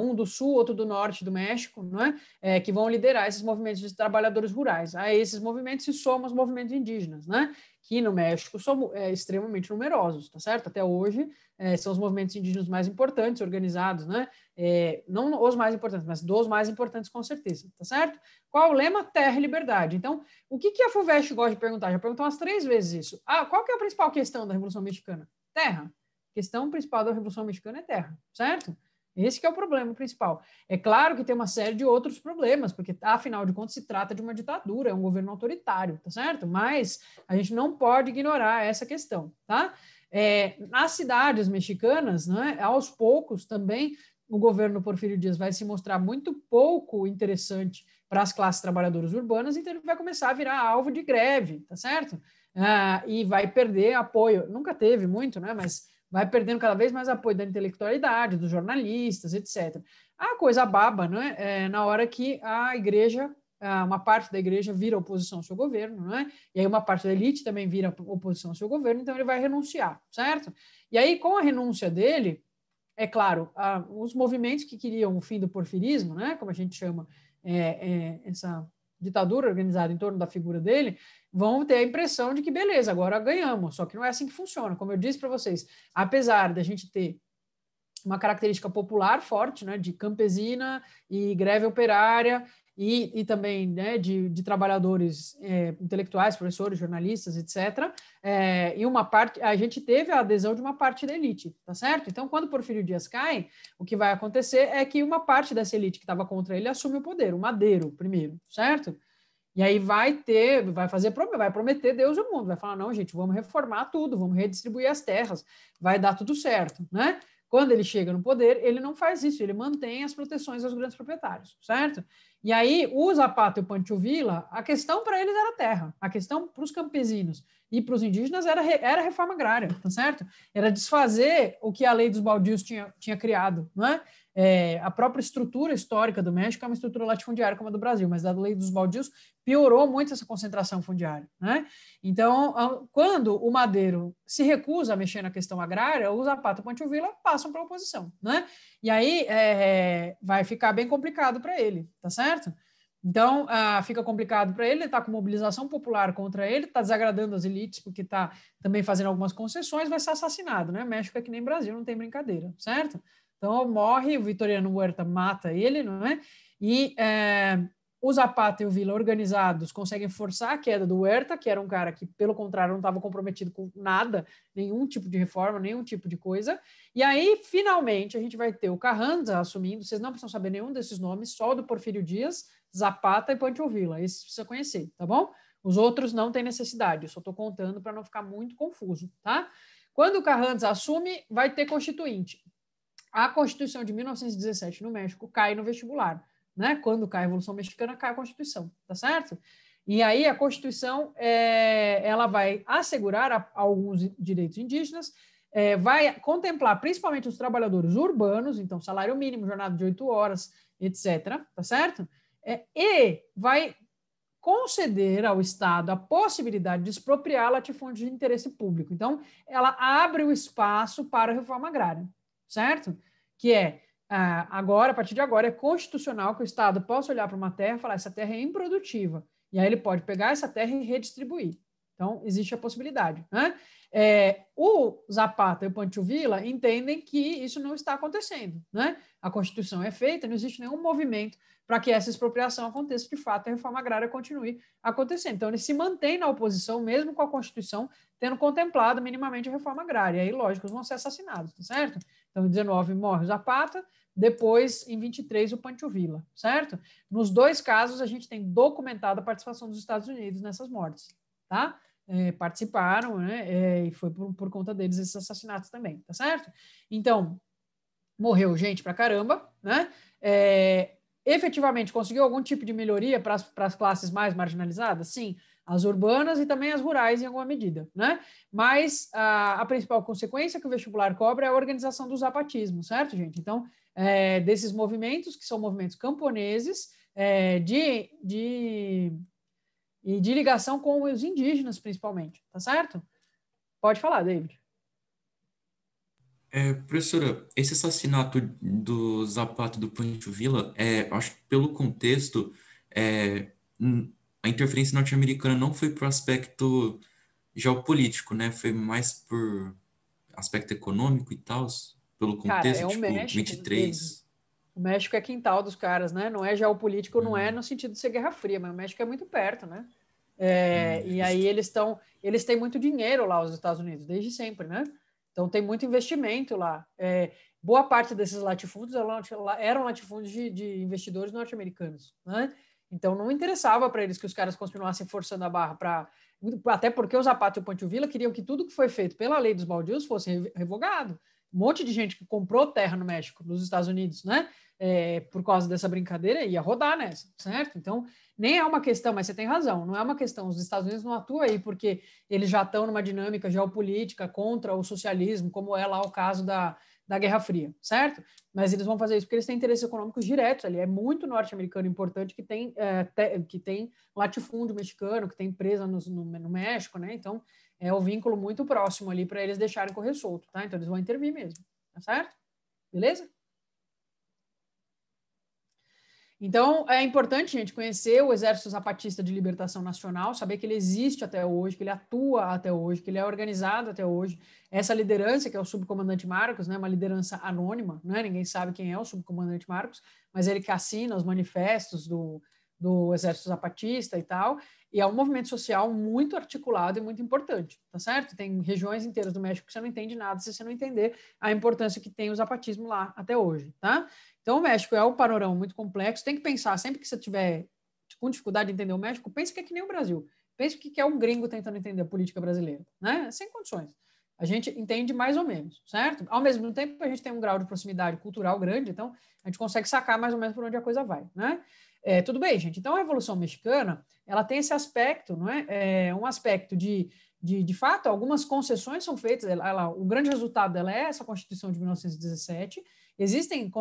Speaker 2: um do sul, outro do norte do México, não é? Que vão liderar esses movimentos de trabalhadores rurais. A esses movimentos se somam os movimentos indígenas, né? Que no México são extremamente numerosos, tá certo? Até hoje são os movimentos indígenas mais importantes, organizados, né? Não os mais importantes, mas dos mais importantes com certeza, tá certo? Qual o lema? Terra e liberdade. Então, o que a FUVEST gosta de perguntar? Já perguntou umas 3 vezes isso. Qual que é a principal questão da Revolução Mexicana? Terra. A questão principal da Revolução Mexicana é terra, certo? Esse que é o problema principal. É claro que tem uma série de outros problemas, porque, afinal de contas, se trata de uma ditadura, é um governo autoritário, tá certo? Mas a gente não pode ignorar essa questão, tá? Nas cidades mexicanas, né, aos poucos também, o governo Porfírio Dias vai se mostrar muito pouco interessante para as classes trabalhadoras urbanas, então ele vai começar a virar alvo de greve, tá certo? E vai perder apoio. Nunca teve muito, né? Mas vai perdendo cada vez mais apoio da intelectualidade, dos jornalistas, etc. A coisa baba, né? Na hora que a igreja, uma parte da igreja vira oposição ao seu governo, né? E aí uma parte da elite também vira oposição ao seu governo, então ele vai renunciar, certo? E aí, com a renúncia dele, é claro, os movimentos que queriam o fim do porfirismo, né? Como a gente chama essa ditadura organizada em torno da figura dele, vão ter a impressão de que, beleza, agora ganhamos. Só que não é assim que funciona. Como eu disse para vocês, apesar da gente ter uma característica popular forte, né, de campesina e greve operária, e também, né, de trabalhadores intelectuais, professores, jornalistas, etc. E uma parte, a gente teve a adesão de uma parte da elite, tá certo? Então, quando Porfírio Dias cai, o que vai acontecer é que uma parte dessa elite que estava contra ele assume o poder, o Madeiro primeiro, certo? E aí vai prometer Deus e o mundo, vai falar, não, gente, vamos reformar tudo, vamos redistribuir as terras, vai dar tudo certo, né? Quando ele chega no poder, ele não faz isso, ele mantém as proteções aos grandes proprietários, certo? E aí, o Zapata e o Pancho Villa, a questão para eles era terra, a questão para os campesinos e para os indígenas era reforma agrária, tá certo? Era desfazer o que a lei dos baldios tinha criado, não é? A própria estrutura histórica do México é uma estrutura latifundiária como a do Brasil, mas a lei dos baldios piorou muito essa concentração fundiária, né? Então, quando o Madeiro se recusa a mexer na questão agrária, o Zapata e o Pancho Villa passam para a oposição, né? E aí vai ficar bem complicado para ele, tá certo? Então, fica complicado para ele está com mobilização popular contra ele, está desagradando as elites porque está também fazendo algumas concessões, vai ser assassinado, né? México é que nem Brasil, não tem brincadeira, certo? Então, morre, o Vitoriano Huerta mata ele, não é? E o Zapata e o Villa organizados conseguem forçar a queda do Huerta, que era um cara que, pelo contrário, não estava comprometido com nada, nenhum tipo de reforma, nenhum tipo de coisa. E aí, finalmente, a gente vai ter o Carranza assumindo, vocês não precisam saber nenhum desses nomes, só o do Porfírio Dias, Zapata e Pancho Villa, esse precisa conhecer, tá bom? Os outros não tem necessidade, eu só estou contando para não ficar muito confuso, tá? Quando o Carranza assume, vai ter constituinte. A Constituição de 1917 no México cai no vestibular, né? Quando cai a Revolução Mexicana, cai a Constituição, tá certo? E aí a Constituição ela vai assegurar alguns direitos indígenas, vai contemplar principalmente os trabalhadores urbanos, então salário mínimo, jornada de 8 horas, etc., tá certo? E vai conceder ao Estado a possibilidade de expropriar latifúndios de interesse público. Então, ela abre o espaço para a reforma agrária, certo? Que agora, a partir de agora, é constitucional que o Estado possa olhar para uma terra e falar, essa terra é improdutiva. E aí ele pode pegar essa terra e redistribuir. Então, existe a possibilidade, né? O Zapata e o Pancho Villa entendem que isso não está acontecendo, né? A Constituição é feita, não existe nenhum movimento para que essa expropriação aconteça de fato, a reforma agrária continue acontecendo. Então, eles se mantêm na oposição, mesmo com a Constituição tendo contemplado minimamente a reforma agrária. E aí, lógico, eles vão ser assassinados, tá certo? Então, em 19 morre o Zapata, depois, em 23, o Pancho Villa, certo? Nos dois casos, a gente tem documentada a participação dos Estados Unidos nessas mortes, tá? Participaram, né? E foi por conta deles esses assassinatos também, tá certo? Então, morreu gente pra caramba, né? Efetivamente, conseguiu algum tipo de melhoria para as classes mais marginalizadas? Sim, as urbanas e também as rurais em alguma medida, né? Mas a principal consequência que o vestibular cobra é a organização do zapatismo, certo, gente? Então, desses movimentos, que são movimentos camponeses, e de ligação com os indígenas, principalmente, tá certo? Pode falar, David.
Speaker 1: Professora, esse assassinato do Zapato e do Pancho Villa, acho que pelo contexto, é, n- a interferência norte-americana não foi por aspecto geopolítico, né? Foi mais por aspecto econômico e tal, pelo
Speaker 2: Cara,
Speaker 1: contexto,
Speaker 2: é o
Speaker 1: tipo,
Speaker 2: México, David.
Speaker 1: 23.
Speaker 2: O México é quintal dos caras, né? Não é geopolítico, não é no sentido de ser Guerra Fria, mas o México é muito perto, né? E aí
Speaker 1: Justo.
Speaker 2: eles têm muito dinheiro lá, os Estados Unidos, desde sempre, né? Então tem muito investimento lá. Boa parte desses latifúndios eram latifúndios de investidores norte-americanos, né? Então não interessava para eles que os caras continuassem forçando a barra para, até porque o Zapata e o Pancho Villa queriam que tudo que foi feito pela lei dos baldios fosse revogado. Um monte de gente que comprou terra no México, nos Estados Unidos, né? Por causa dessa brincadeira, ia rodar nessa, certo? Então, nem é uma questão, mas você tem razão, não é uma questão. Os Estados Unidos não atuam aí porque eles já estão numa dinâmica geopolítica contra o socialismo, como é lá o caso da Guerra Fria, certo? Mas eles vão fazer isso porque eles têm interesses econômicos diretos ali. É muito norte-americano importante que tem latifúndio mexicano, que tem empresa no México, né? Então, é o vínculo muito próximo ali para eles deixarem correr solto, tá? Então, eles vão intervir mesmo, tá certo? Beleza? Então, é importante, gente, conhecer o Exército Zapatista de Libertação Nacional, saber que ele existe até hoje, que ele atua até hoje, que ele é organizado até hoje. Essa liderança, que é o subcomandante Marcos, né, uma liderança anônima, né, ninguém sabe quem é o subcomandante Marcos, mas ele que assina os manifestos do Exército Zapatista e tal, e é um movimento social muito articulado e muito importante, tá certo? Tem regiões inteiras do México que você não entende nada se você não entender a importância que tem o zapatismo lá até hoje, tá? Então, o México é um panorama muito complexo. Tem que pensar, sempre que você tiver com dificuldade de entender o México, pense que é que nem o Brasil. Pense o que é um gringo tentando entender a política brasileira, né? Sem condições. A gente entende mais ou menos, certo? Ao mesmo tempo, a gente tem um grau de proximidade cultural grande, então a gente consegue sacar mais ou menos por onde a coisa vai, né? Tudo bem, gente. Então, a Revolução Mexicana, ela tem esse aspecto, não é? Um aspecto de fato, algumas concessões são feitas. O grande resultado dela é essa Constituição de 1917. Existem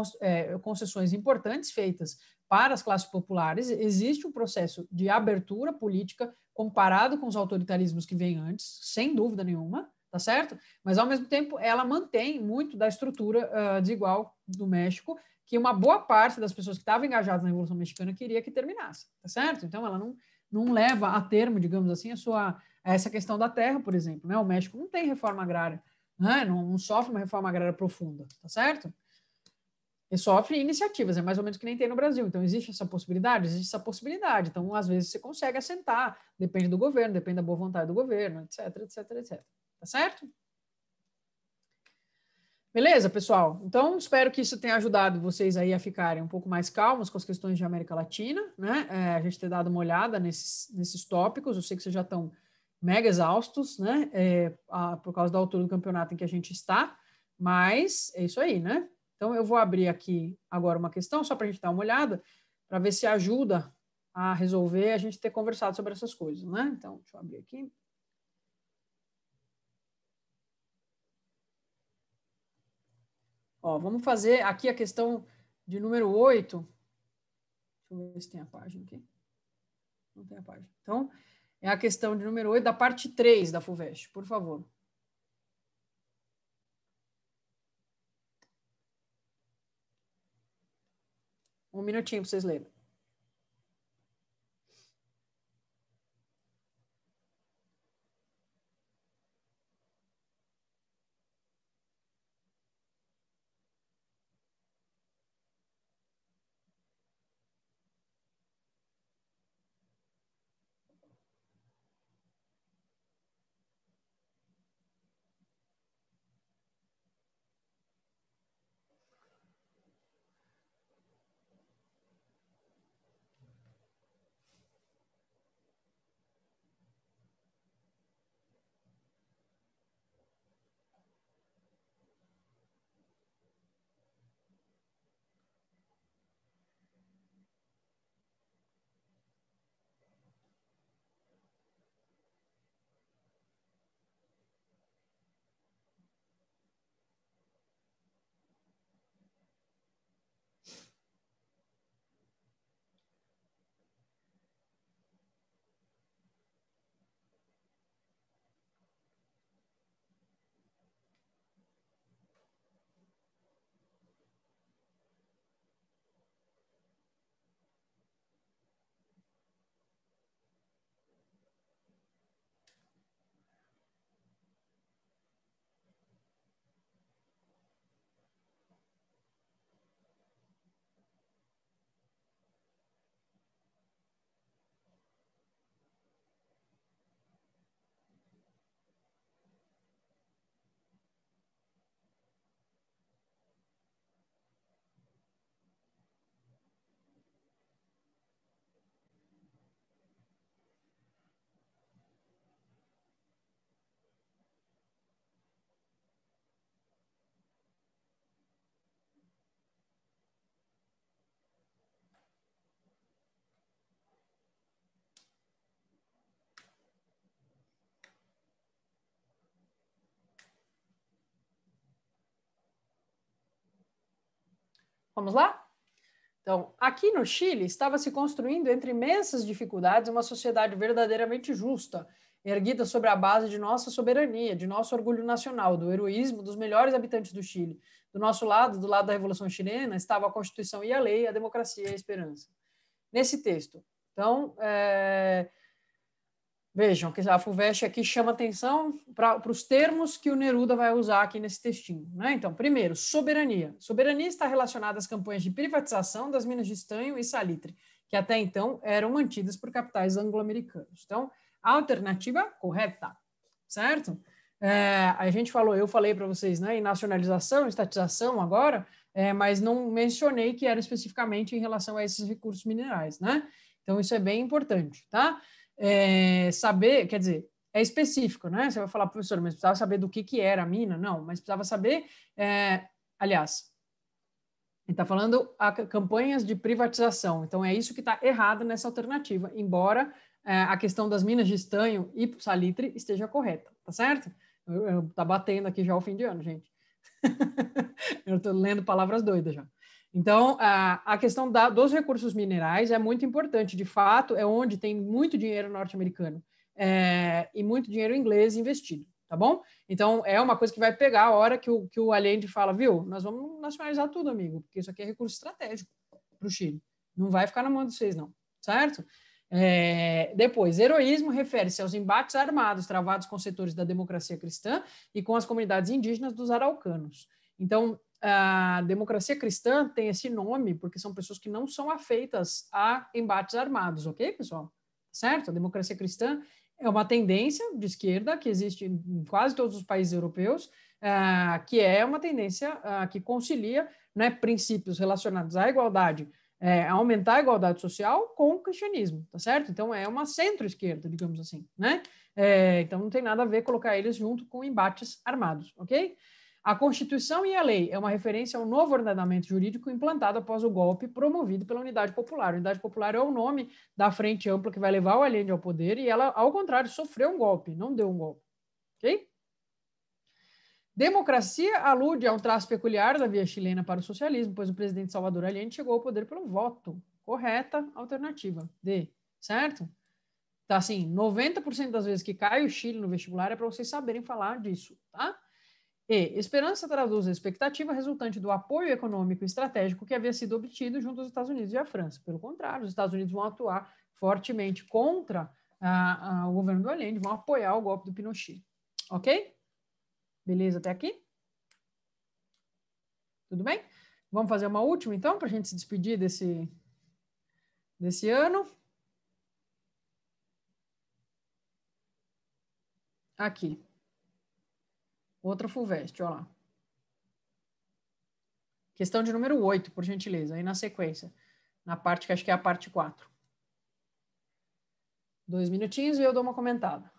Speaker 2: concessões importantes feitas para as classes populares, existe um processo de abertura política comparado com os autoritarismos que vêm antes, sem dúvida nenhuma, tá certo? Mas, ao mesmo tempo, ela mantém muito da estrutura desigual do México, que uma boa parte das pessoas que estavam engajadas na Revolução Mexicana queria que terminasse, tá certo? Então, ela não leva a termo, digamos assim, essa questão da terra, por exemplo, né? O México não tem reforma agrária, né? Não sofre uma reforma agrária profunda, tá certo? E sofre iniciativas, é mais ou menos que nem tem no Brasil. Então, existe essa possibilidade? Existe essa possibilidade. Então, às vezes, você consegue assentar, depende do governo, depende da boa vontade do governo, etc, etc, etc. Tá certo? Beleza, pessoal? Então, espero que isso tenha ajudado vocês aí a ficarem um pouco mais calmos com as questões de América Latina, né? A gente ter dado uma olhada nesses tópicos. Eu sei que vocês já estão mega exaustos, né? Por causa da altura do campeonato em que a gente está, mas é isso aí, né? Então, eu vou abrir aqui agora uma questão, só para a gente dar uma olhada, para ver se ajuda a resolver a gente ter conversado sobre essas coisas, né? Então, deixa eu abrir aqui. Ó, vamos fazer aqui a questão de número 8. Deixa eu ver se tem a página aqui. Não tem a página. Então, é a questão de número 8 da parte 3 da FUVEST, por favor. Um minutinho para vocês lerem. Vamos lá? Então, aqui no Chile, estava se construindo, entre imensas dificuldades, uma sociedade verdadeiramente justa, erguida sobre a base de nossa soberania, de nosso orgulho nacional, do heroísmo dos melhores habitantes do Chile. Do nosso lado, do lado da Revolução Chilena, estava a Constituição e a lei, a democracia e a esperança. Nesse texto. Então, vejam que a FUVEST aqui chama atenção para os termos que o Neruda vai usar aqui nesse textinho. Né? Então, primeiro, soberania. Soberania está relacionada às campanhas de privatização das minas de estanho e salitre, que até então eram mantidas por capitais anglo-americanos. Então, a alternativa correta, certo? A gente falou, eu falei para vocês, né, em nacionalização, estatização agora, mas não mencionei que era especificamente em relação a esses recursos minerais, né? Então, isso é bem importante, tá? Saber, quer dizer, é específico, né? Você vai falar, professor, mas precisava saber do que era a mina? Não, mas precisava saber, aliás, ele está falando a campanhas de privatização, então é isso que está errado nessa alternativa, embora a questão das minas de estanho e salitre esteja correta, tá certo? Tá batendo aqui já o fim de ano, gente. Eu estou lendo palavras doidas já. Então, a questão dos recursos minerais é muito importante. De fato, é onde tem muito dinheiro norte-americano e muito dinheiro inglês investido, tá bom? Então, é uma coisa que vai pegar a hora que o Allende fala, viu, nós vamos nacionalizar tudo, amigo, porque isso aqui é recurso estratégico para o Chile. Não vai ficar na mão de vocês, não, certo? Depois, heroísmo refere-se aos embates armados travados com setores da democracia cristã e com as comunidades indígenas dos araucanos. Então, a democracia cristã tem esse nome porque são pessoas que não são afeitas a embates armados, ok, pessoal? Certo? A democracia cristã é uma tendência de esquerda que existe em quase todos os países europeus, que é uma tendência que concilia, né, princípios relacionados à igualdade, aumentar a igualdade social com o cristianismo, tá certo? Então, é uma centro-esquerda, digamos assim, né? Então, não tem nada a ver colocar eles junto com embates armados, ok? A Constituição e a lei é uma referência ao novo ordenamento jurídico implantado após o golpe promovido pela Unidade Popular. A Unidade Popular é o nome da frente ampla que vai levar o Allende ao poder e ela, ao contrário, sofreu um golpe, não deu um golpe. Ok? Democracia alude a um traço peculiar da via chilena para o socialismo, pois o presidente Salvador Allende chegou ao poder pelo voto. Correta alternativa. D. Certo? Tá assim, 90% das vezes que cai o Chile no vestibular é para vocês saberem falar disso, tá? E esperança traduz a expectativa resultante do apoio econômico e estratégico que havia sido obtido junto aos Estados Unidos e à França. Pelo contrário, os Estados Unidos vão atuar fortemente contra o governo do Allende, vão apoiar o golpe do Pinochet. Ok? Beleza até aqui? Tudo bem? Vamos fazer uma última, então, para a gente se despedir desse ano. Aqui. Outra FUVEST, olha lá. Questão de número 8, por gentileza, aí na sequência. Na parte que acho que é a parte 4. 2 minutinhos e eu dou uma comentada.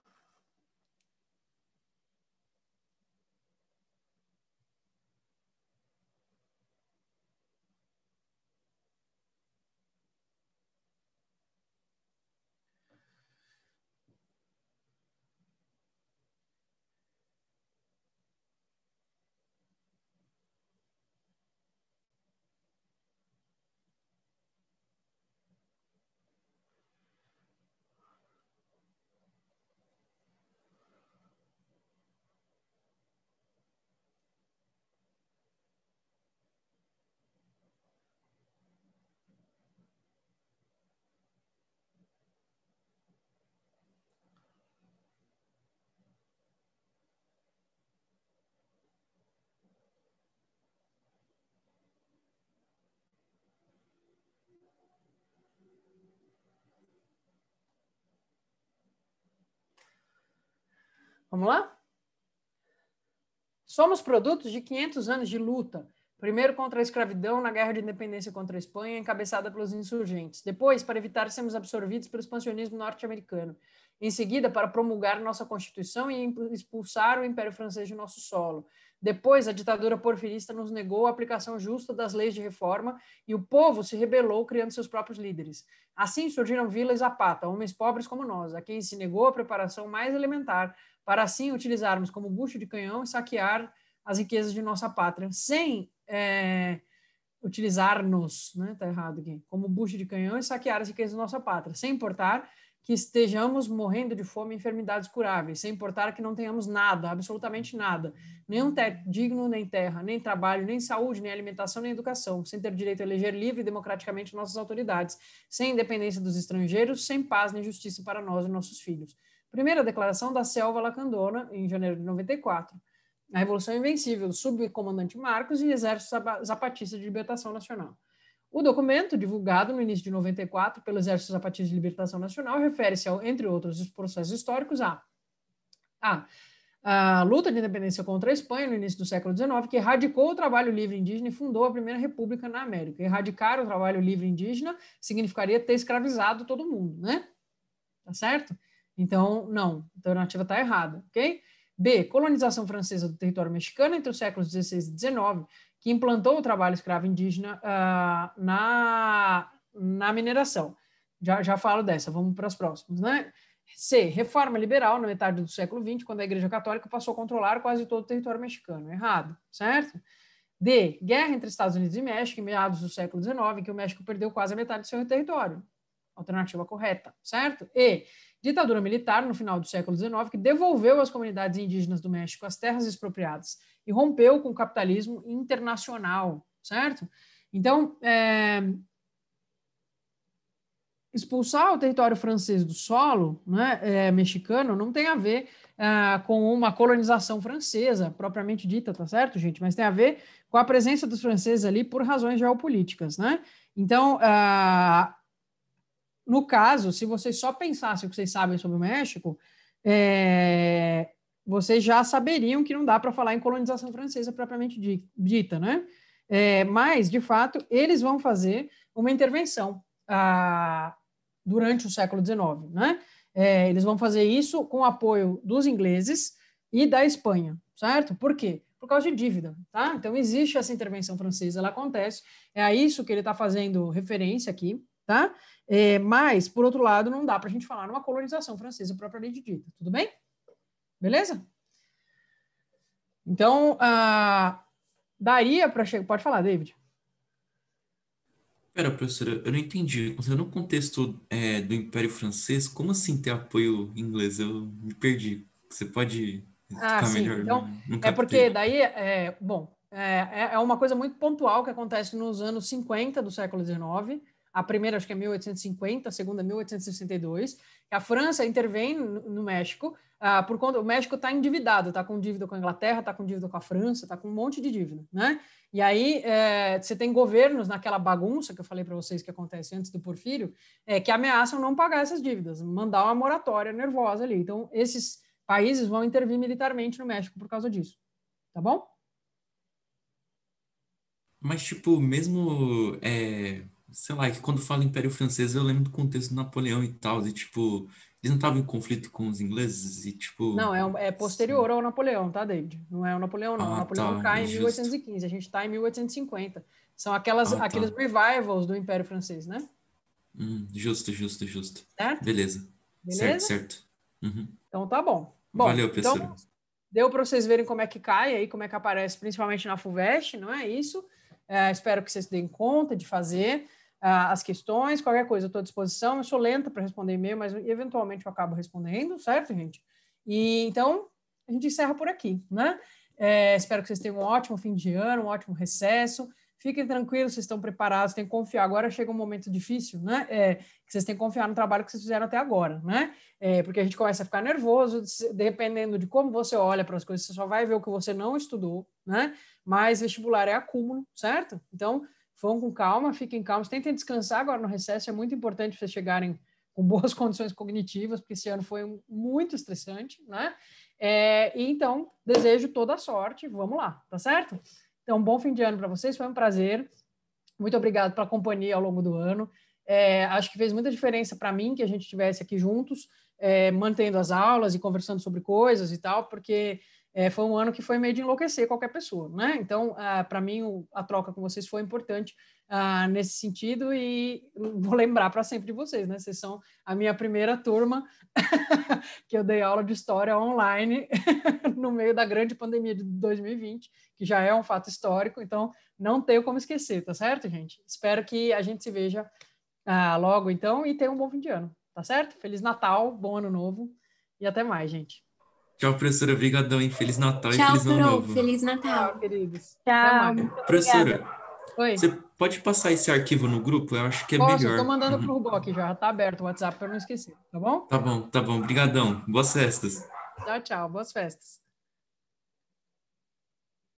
Speaker 2: Vamos lá? Somos produtos de 500 anos de luta. Primeiro contra a escravidão na Guerra de Independência contra a Espanha, encabeçada pelos insurgentes. Depois, para evitar sermos absorvidos pelo expansionismo norte-americano. Em seguida, para promulgar nossa Constituição e expulsar o Império Francês de nosso solo. Depois, a ditadura porfirista nos negou a aplicação justa das leis de reforma e o povo se rebelou criando seus próprios líderes. Assim surgiram Vila e Zapata, homens pobres como nós, a quem se negou a preparação mais elementar para assim utilizarmos como bucho de canhão e saquear as riquezas de nossa pátria, sem utilizar-nos, né, tá errado aqui, como bucho de canhão e saquear as riquezas da nossa pátria, sem importar que estejamos morrendo de fome e enfermidades curáveis, sem importar que não tenhamos nada, absolutamente nada, nenhum teto digno, nem terra, nem trabalho, nem saúde, nem alimentação, nem educação, sem ter direito a eleger livre e democraticamente nossas autoridades, sem independência dos estrangeiros, sem paz nem justiça para nós e nossos filhos. Primeira declaração da Selva Lacandona, em janeiro de 94. A Revolução Invencível, do subcomandante Marcos e Exército Zapatista de Libertação Nacional. O documento, divulgado no início de 94 pelo Exército Zapatista de Libertação Nacional, refere-se, entre outros processos históricos, a luta de independência contra a Espanha no início do século XIX, que erradicou o trabalho livre indígena e fundou a primeira república na América. Erradicar o trabalho livre indígena significaria ter escravizado todo mundo, né? Tá certo? Então, não. A alternativa está errada, ok? B. Colonização francesa do território mexicano entre os séculos XVI e XIX, que implantou o trabalho escravo indígena na mineração. Já falo dessa, vamos para as próximas, né? C. Reforma liberal na metade do século XX, quando a Igreja Católica passou a controlar quase todo o território mexicano. Errado, certo? D. Guerra entre Estados Unidos e México, em meados do século XIX, que o México perdeu quase a metade do seu território. Alternativa correta, certo? E. Ditadura militar no final do século XIX, que devolveu às comunidades indígenas do México as terras expropriadas e rompeu com o capitalismo internacional, certo? Então, expulsar o território francês do solo, né, mexicano não tem a ver com uma colonização francesa, propriamente dita, tá certo, gente? Mas tem a ver com a presença dos franceses ali por razões geopolíticas, né? Então, no caso, se vocês só pensassem o que vocês sabem sobre o México, vocês já saberiam que não dá para falar em colonização francesa propriamente dita, né? Mas, de fato, eles vão fazer uma intervenção durante o século XIX, né? Eles vão fazer isso com o apoio dos ingleses e da Espanha, certo? Por quê? Por causa de dívida, tá? Então, existe essa intervenção francesa, ela acontece, é a isso que ele está fazendo referência aqui, tá? Mas, por outro lado, não dá para a gente falar numa colonização francesa propriamente dita, tudo bem? Beleza? Então, daria para chegar... Pode falar, David.
Speaker 1: Pera, professora, eu não entendi. Considerando o contexto do Império Francês, como assim ter apoio inglês? Eu me perdi. Você pode explicar
Speaker 2: Sim.
Speaker 1: melhor?
Speaker 2: Então,
Speaker 1: Não
Speaker 2: porque
Speaker 1: captei.
Speaker 2: daí, é uma coisa muito pontual que acontece nos anos 50 do século XIX. A primeira, acho que é 1850, a segunda, 1862. A França intervém no México, por conta, o México está endividado, está com dívida com a Inglaterra, está com dívida com a França, está com um monte de dívida, né? E aí você tem governos naquela bagunça que eu falei para vocês que acontece antes do Porfírio, que ameaçam não pagar essas dívidas, mandar uma moratória nervosa ali. Então, esses países vão intervir militarmente no México por causa disso, tá bom?
Speaker 1: Mas, tipo, mesmo, sei lá, que quando falo Império Francês, eu lembro do contexto do Napoleão e tal, e, tipo, eles não estavam em conflito com os ingleses, e, tipo...
Speaker 2: Não, é posterior ao Napoleão, tá, David? Não é o Napoleão, não. O
Speaker 1: Ah,
Speaker 2: Napoleão
Speaker 1: tá,
Speaker 2: cai em
Speaker 1: justo.
Speaker 2: 1815, a gente está em 1850. São
Speaker 1: Ah,
Speaker 2: aqueles
Speaker 1: tá.
Speaker 2: revivals do Império Francês, né?
Speaker 1: Justo, justo, justo.
Speaker 2: Certo?
Speaker 1: Beleza. Certo,
Speaker 2: Beleza?
Speaker 1: certo. Uhum.
Speaker 2: Então tá bom. Bom,
Speaker 1: Valeu,
Speaker 2: então
Speaker 1: professora.
Speaker 2: deu para vocês verem como é que cai aí, como é que aparece, principalmente na FUVEST, não é isso? Espero que vocês deem conta de fazer as questões. Qualquer coisa, eu estou à disposição. Eu sou lenta para responder e-mail, mas eventualmente eu acabo respondendo, certo, gente? E então a gente encerra por aqui, né? Espero que vocês tenham um ótimo fim de ano, um ótimo recesso. Fiquem tranquilos, vocês estão preparados, tem que confiar. Agora chega um momento difícil, né? Que vocês têm que confiar no trabalho que vocês fizeram até agora, né? Porque a gente começa a ficar nervoso, dependendo de como você olha para as coisas, você só vai ver o que você não estudou, né? Mas vestibular é acúmulo, certo? Então, vão com calma, fiquem calmos, tentem descansar agora no recesso, é muito importante vocês chegarem com boas condições cognitivas, porque esse ano foi muito estressante, né? E então, desejo toda a sorte, vamos lá, tá certo? Então, bom fim de ano para vocês, foi um prazer. Muito obrigado pela companhia ao longo do ano. Acho que fez muita diferença para mim que a gente estivesse aqui juntos, mantendo as aulas e conversando sobre coisas e tal, porque foi um ano que foi meio de enlouquecer qualquer pessoa, né? Então, para mim, a troca com vocês foi importante, nesse sentido e vou lembrar para sempre de vocês, né? Vocês são a minha primeira turma que eu dei aula de história online no meio da grande pandemia de 2020, que já é um fato histórico, então não tenho como esquecer, tá certo, gente? Espero que a gente se veja logo, então, e tenha um bom fim de ano, tá certo? Feliz Natal, bom ano novo e até mais, gente.
Speaker 1: Tchau, professora. Obrigadão, hein? Feliz Natal e
Speaker 3: Tchau,
Speaker 1: Feliz Ano
Speaker 3: Carol.
Speaker 1: Novo.
Speaker 3: Feliz
Speaker 2: Tchau,
Speaker 3: Natal.
Speaker 2: queridos. Até
Speaker 4: Tchau,
Speaker 2: mais.
Speaker 4: muito obrigada.
Speaker 1: Professora,
Speaker 2: Oi.
Speaker 1: você pode passar esse arquivo no grupo? Eu acho que é
Speaker 2: Posso, eu
Speaker 1: melhor.
Speaker 2: tô mandando pro Rubó aqui já, tá aberto o WhatsApp para não esquecer, tá bom?
Speaker 1: Tá bom, tá bom. Obrigadão. Boas festas.
Speaker 2: Tchau, tchau. Boas festas.